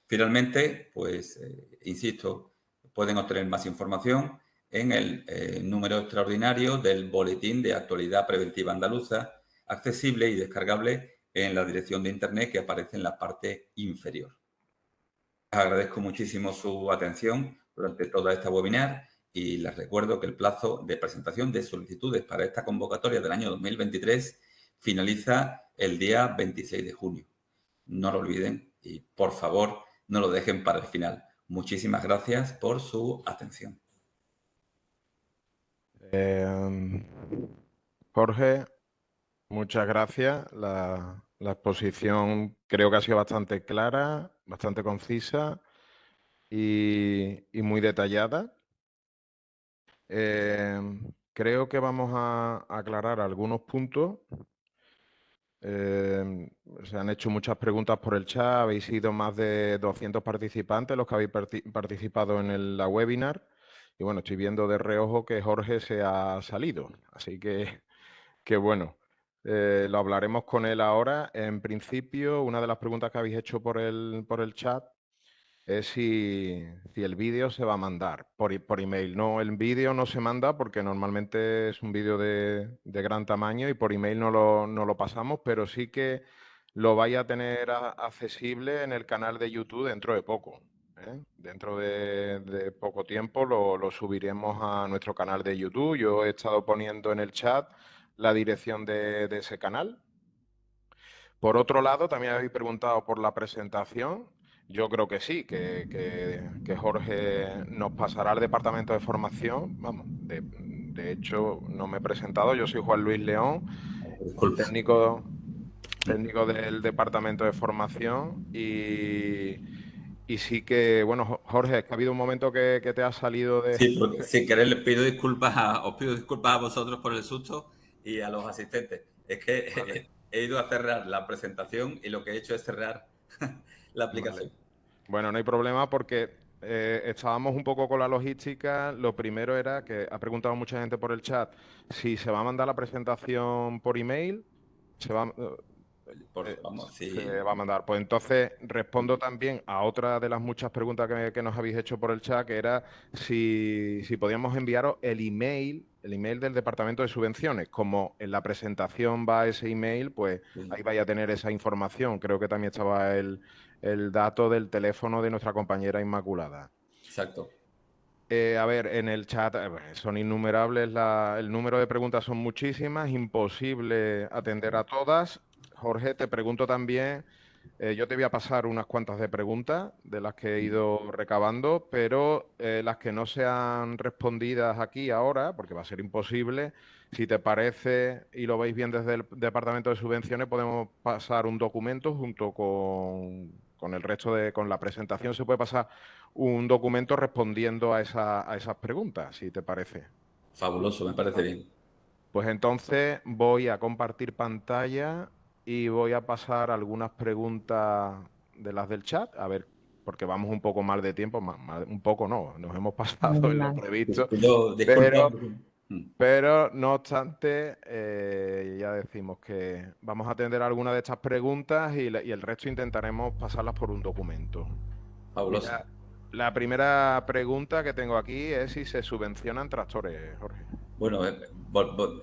Finalmente, pues, insisto, pueden obtener más información en el número extraordinario del Boletín de Actualidad Preventiva Andaluza, accesible y descargable en la dirección de Internet que aparece en la parte inferior. Agradezco muchísimo su atención durante toda esta webinar y les recuerdo que el plazo de presentación de solicitudes para esta convocatoria del año 2023 finaliza el día 26 de junio. No lo olviden y, por favor, no lo dejen para el final. Muchísimas gracias por su atención. Jorge, muchas gracias. La exposición creo que ha sido bastante clara, bastante concisa y muy detallada. Creo que vamos a aclarar algunos puntos. Se han hecho muchas preguntas por el chat, habéis sido más de 200 participantes los que habéis participado en la webinar. Y bueno, estoy viendo de reojo que Jorge se ha salido, así que bueno, lo hablaremos con él ahora. En principio, una de las preguntas que habéis hecho por el chat es si el vídeo se va a mandar por email. No, el vídeo no se manda porque normalmente es un vídeo de gran tamaño y por email no lo pasamos, pero sí que lo vais a tener accesible en el canal de YouTube dentro de poco. Dentro de poco tiempo lo subiremos a nuestro canal de YouTube. Yo he estado poniendo en el chat la dirección de ese canal. Por otro lado, también habéis preguntado por la presentación. Yo creo que sí, que Jorge nos pasará al departamento de formación. Vamos, de hecho, no me he presentado. Yo soy Juan Luis León, Disculpe. técnico del departamento de formación. Y sí que, bueno, Jorge, es que ha habido un momento que te has salido de... Sí, porque sin querer les pido disculpas os pido disculpas a vosotros por el susto y a los asistentes. Es que Vale, he ido a cerrar la presentación y lo que he hecho es cerrar la aplicación. vale. Bueno, no hay problema porque estábamos un poco con la logística. Lo primero era que ha preguntado mucha gente por el chat si se va a mandar la presentación por email. Se va, Vamos, se sí. va a mandar. Pues entonces respondo también a otra de las muchas preguntas que nos habéis hecho por el chat, que era si podíamos enviaros el email del Departamento de Subvenciones. Como en la presentación va ese email, pues ahí vais a tener esa información. Creo que también estaba el dato del teléfono de nuestra compañera Inmaculada. Exacto. A ver, en el chat son innumerables, el número de preguntas son muchísimas, imposible atender a todas. Jorge, te pregunto también, yo te voy a pasar unas cuantas de preguntas de las que he ido recabando, pero las que no sean respondidas aquí ahora, porque va a ser imposible, si te parece y lo veis bien desde el Departamento de Subvenciones, podemos pasar un documento junto con el resto con la presentación, se puede pasar un documento respondiendo a esas preguntas, si te parece. Fabuloso, me parece bien. Pues entonces voy a compartir pantalla y voy a pasar algunas preguntas de las del chat, a ver, porque vamos un poco mal de tiempo, un poco no, nos hemos pasado Muy en lo mal. previsto, Pido disculpas. pero Pero, no obstante, ya decimos que vamos a atender algunas de estas preguntas y el resto intentaremos pasarlas por un documento. Fabuloso. Mira, la primera pregunta que tengo aquí es si se subvencionan tractores, Jorge. Bueno,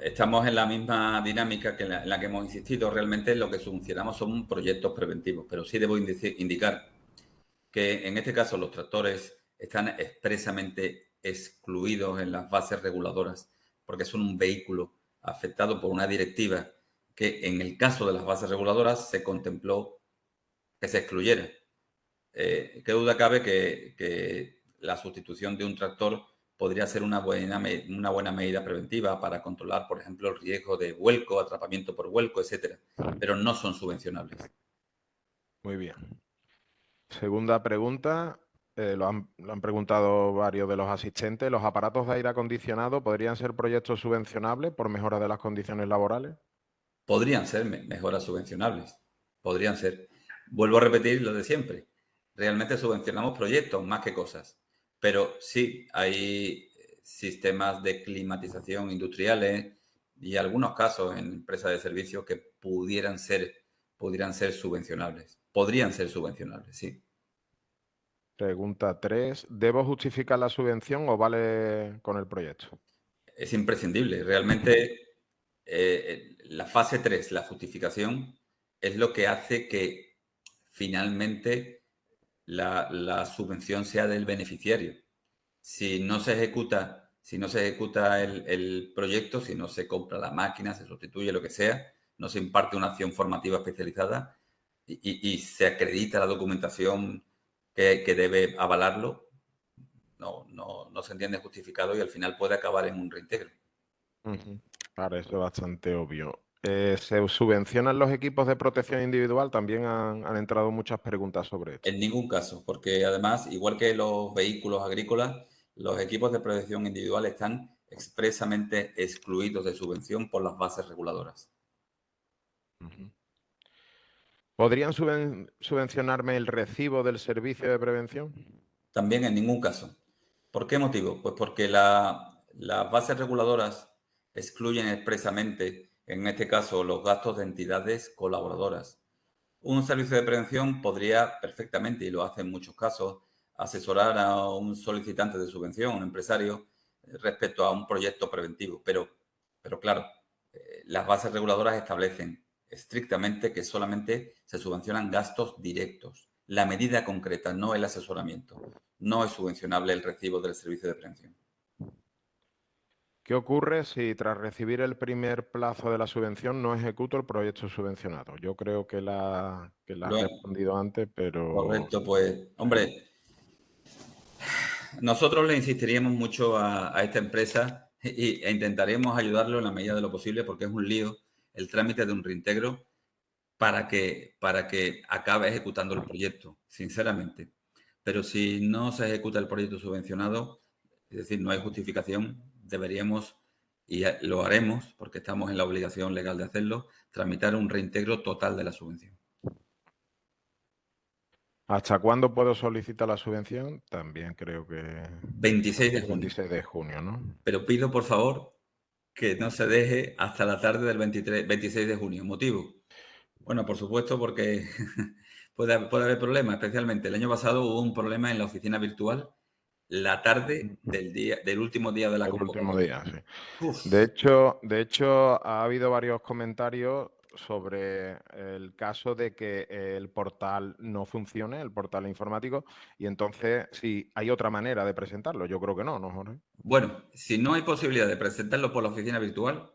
estamos en la misma dinámica que en la que hemos insistido. Realmente lo que subvencionamos son proyectos preventivos, pero sí debo indicar que en este caso los tractores están expresamente excluidos en las bases reguladoras porque son un vehículo afectado por una directiva que en el caso de las bases reguladoras se contempló que se excluyera. ¿Qué duda cabe que la sustitución de un tractor podría ser una buena medida preventiva para controlar, por ejemplo, el riesgo de vuelco, atrapamiento por vuelco, etcétera? Pero no son subvencionables. Muy bien. Segunda pregunta, lo han preguntado varios de los asistentes. ¿Los aparatos de aire acondicionado podrían ser proyectos subvencionables por mejora de las condiciones laborales? Podrían ser mejoras subvencionables. Podrían ser. Vuelvo a repetir lo de siempre. Realmente subvencionamos proyectos más que cosas. Pero sí, hay sistemas de climatización industriales y algunos casos en empresas de servicios que pudieran ser subvencionables. Podrían ser subvencionables, sí. Pregunta 3. ¿Debo justificar la subvención o vale con el proyecto? Es imprescindible. Realmente la fase 3, la justificación, es lo que hace que finalmente la subvención sea del beneficiario. Si no se ejecuta el proyecto, si no se compra la máquina, se sustituye lo que sea, no se imparte una acción formativa especializada y se acredita la documentación que debe avalarlo, no se entiende justificado y al final puede acabar en un reintegro. Parece bastante obvio. ¿Se subvencionan los equipos de protección individual? También han entrado muchas preguntas sobre esto. En ningún caso, porque además, igual que los vehículos agrícolas, los equipos de protección individual están expresamente excluidos de subvención por las bases reguladoras. ¿Podrían subvencionarme el recibo del servicio de prevención? También en ningún caso. ¿Por qué motivo? Pues porque las bases reguladoras excluyen expresamente, en este caso, los gastos de entidades colaboradoras. Un servicio de prevención podría perfectamente, y lo hace en muchos casos, asesorar a un solicitante de subvención, un empresario, respecto a un proyecto preventivo. Pero claro, las bases reguladoras establecen estrictamente que solamente se subvencionan gastos directos. La medida concreta, no el asesoramiento. No es subvencionable el recibo del servicio de prevención. ¿Qué ocurre si tras recibir el primer plazo de la subvención no ejecuto el proyecto subvencionado? Yo creo que la has respondido antes, pero... Correcto, pues, hombre, nosotros le insistiríamos mucho a esta empresa e intentaremos ayudarlo en la medida de lo posible porque es un lío el trámite de un reintegro para que acabe ejecutando el proyecto, sinceramente. Pero si no se ejecuta el proyecto subvencionado, es decir, no hay justificación, deberíamos, y lo haremos porque estamos en la obligación legal de hacerlo, tramitar un reintegro total de la subvención. ¿Hasta cuándo puedo solicitar la subvención? También creo que... 26 de junio. 26 de junio, ¿no? Pero pido, por favor, que no se deje hasta la tarde del 26 de junio. ¿Motivo? Bueno, por supuesto, porque puede haber problemas. Especialmente el año pasado hubo un problema en la oficina virtual la tarde del último día de la convocatoria. El último día, sí. De hecho, ha habido varios comentarios sobre el caso de que el portal no funcione, el portal informático, y entonces si hay otra manera de presentarlo. Yo creo que no, ¿no, Jorge? Bueno, si no hay posibilidad de presentarlo por la oficina virtual,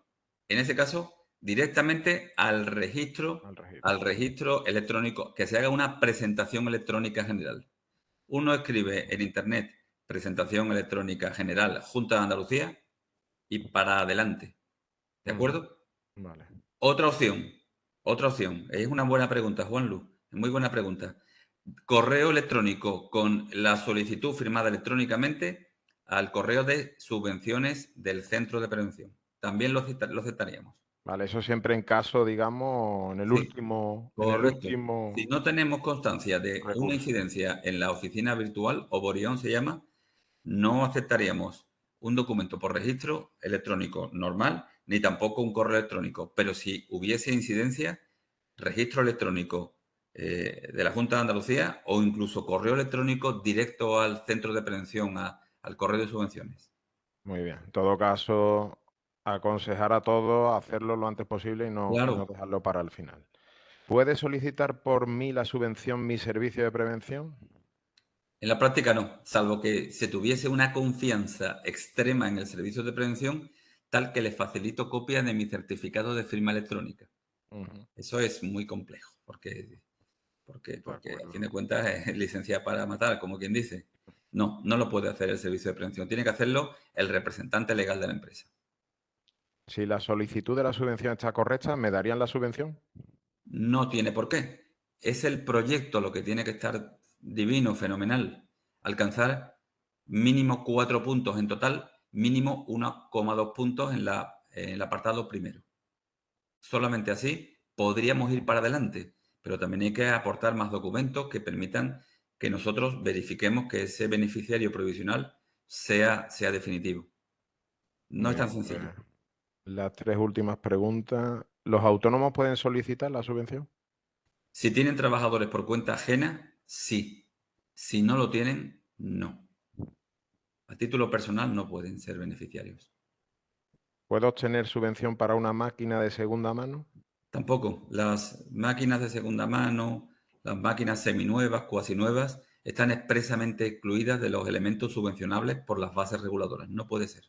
en ese caso, directamente al registro electrónico, que se haga una presentación electrónica general. Uno escribe en Internet presentación electrónica general Junta de Andalucía y para adelante. ¿De acuerdo? Vale. Otra opción. Es una buena pregunta, Juanlu. Muy buena pregunta. Correo electrónico con la solicitud firmada electrónicamente al correo de subvenciones del centro de prevención. También lo aceptaríamos. Vale, eso siempre en caso, digamos, en el último... Correcto. Si no tenemos constancia de recurso. Una incidencia en la oficina virtual, o Borión se llama, no aceptaríamos un documento por registro electrónico normal, ni tampoco un correo electrónico. Pero si hubiese incidencia, registro electrónico de la Junta de Andalucía o incluso correo electrónico directo al centro de prevención, al correo de subvenciones. Muy bien. En todo caso, aconsejar a todos hacerlo lo antes posible y no Claro. dejarlo para el final. ¿Puede solicitar por mí la subvención mi servicio de prevención? En la práctica no, salvo que se tuviese una confianza extrema en el servicio de prevención, tal que le facilito copia de mi certificado de firma electrónica. Eso es muy complejo, porque a fin de cuentas es licencia para matar, como quien dice. No lo puede hacer el servicio de prevención. Tiene que hacerlo el representante legal de la empresa. Si la solicitud de la subvención está correcta, ¿me darían la subvención? No tiene por qué. Es el proyecto lo que tiene que estar divino, fenomenal. Alcanzar mínimo 4 puntos en total, mínimo 1,2 puntos en el apartado primero. Solamente así podríamos ir para adelante, pero también hay que aportar más documentos que permitan que nosotros verifiquemos que ese beneficiario provisional sea definitivo. No es tan sencillo. Las 3 últimas preguntas. ¿Los autónomos pueden solicitar la subvención? Si tienen trabajadores por cuenta ajena, sí. Si no lo tienen, no. A título personal no pueden ser beneficiarios. ¿Puedo obtener subvención para una máquina de segunda mano? Tampoco. Las máquinas de segunda mano, las máquinas seminuevas, cuasi nuevas, están expresamente excluidas de los elementos subvencionables por las bases reguladoras. No puede ser.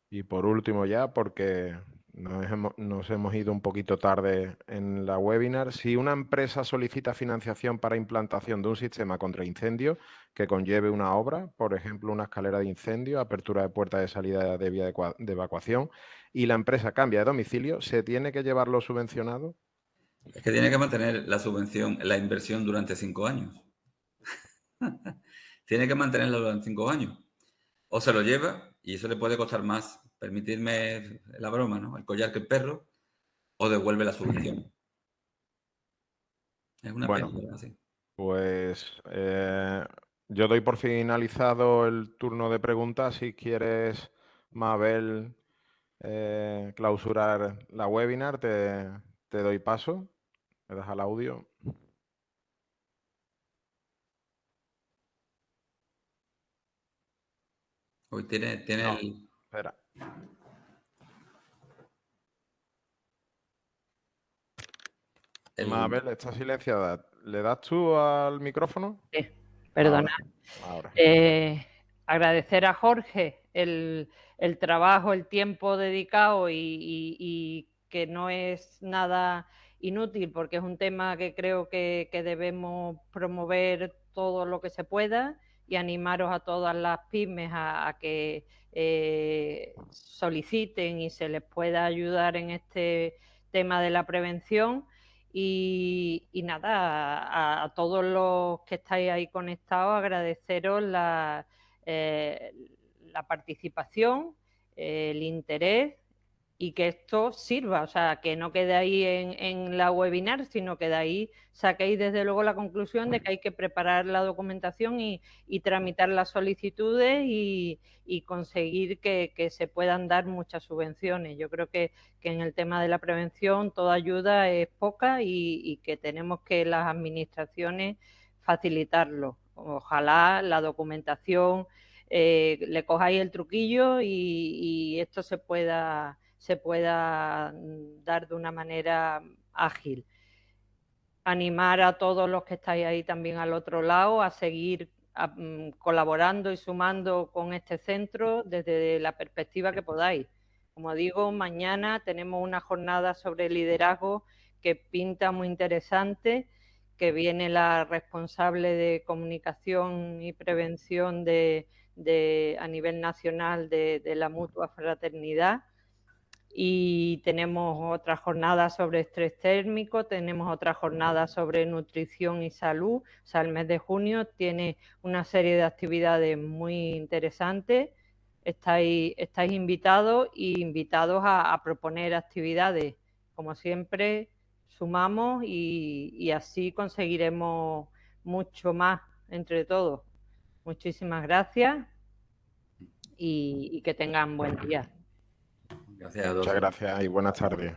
Y por último ya, porque nos hemos ido un poquito tarde en la webinar, si una empresa solicita financiación para implantación de un sistema contra incendios que conlleve una obra, por ejemplo, una escalera de incendio, apertura de puerta de salida de vía de evacuación, y la empresa cambia de domicilio, ¿se tiene que llevarlo subvencionado? Es que tiene que mantener la subvención, la inversión durante 5 años. Tiene que mantenerla durante 5 años. O se lo lleva, y eso le puede costar más, permitirme la broma, ¿no? El collar que el perro, o devuelve la subvención. Es una pena, Bueno, pero así. pues yo doy por finalizado el turno de preguntas. Si quieres, Mabel, clausurar la webinar, te doy paso. Me das al audio. Hoy tiene No, el... espera. Mabel, está silenciada. ¿Le das tú al micrófono? Sí, perdona. Ahora. Agradecer a Jorge el trabajo, el tiempo dedicado y que no es nada inútil porque es un tema que creo que debemos promover todo lo que se pueda y animaros a todas las pymes a que soliciten y se les pueda ayudar en este tema de la prevención. Y nada, a todos los que estáis ahí conectados, agradeceros la participación, el interés y que esto sirva, o sea, que no quede ahí en la webinar, sino que de ahí saquéis desde luego la conclusión de que hay que preparar la documentación y tramitar las solicitudes y conseguir que se puedan dar muchas subvenciones. Yo creo que en el tema de la prevención toda ayuda es poca y que tenemos que las administraciones facilitarlo. Ojalá la documentación le cojáis el truquillo y esto se pueda dar de una manera ágil. Animar a todos los que estáis ahí también al otro lado a seguir colaborando y sumando con este centro desde la perspectiva que podáis. Como digo, mañana tenemos una jornada sobre liderazgo que pinta muy interesante, que viene la responsable de comunicación y prevención a nivel nacional de la Mutua Fraternidad. Y tenemos otra jornada sobre estrés térmico, tenemos otra jornada sobre nutrición y salud. O sea, el mes de junio tiene una serie de actividades muy interesantes. Estáis invitados y invitados a proponer actividades. Como siempre, sumamos y así conseguiremos mucho más entre todos. Muchísimas gracias. y que tengan buen día. Gracias a todos. Muchas gracias y buenas tardes.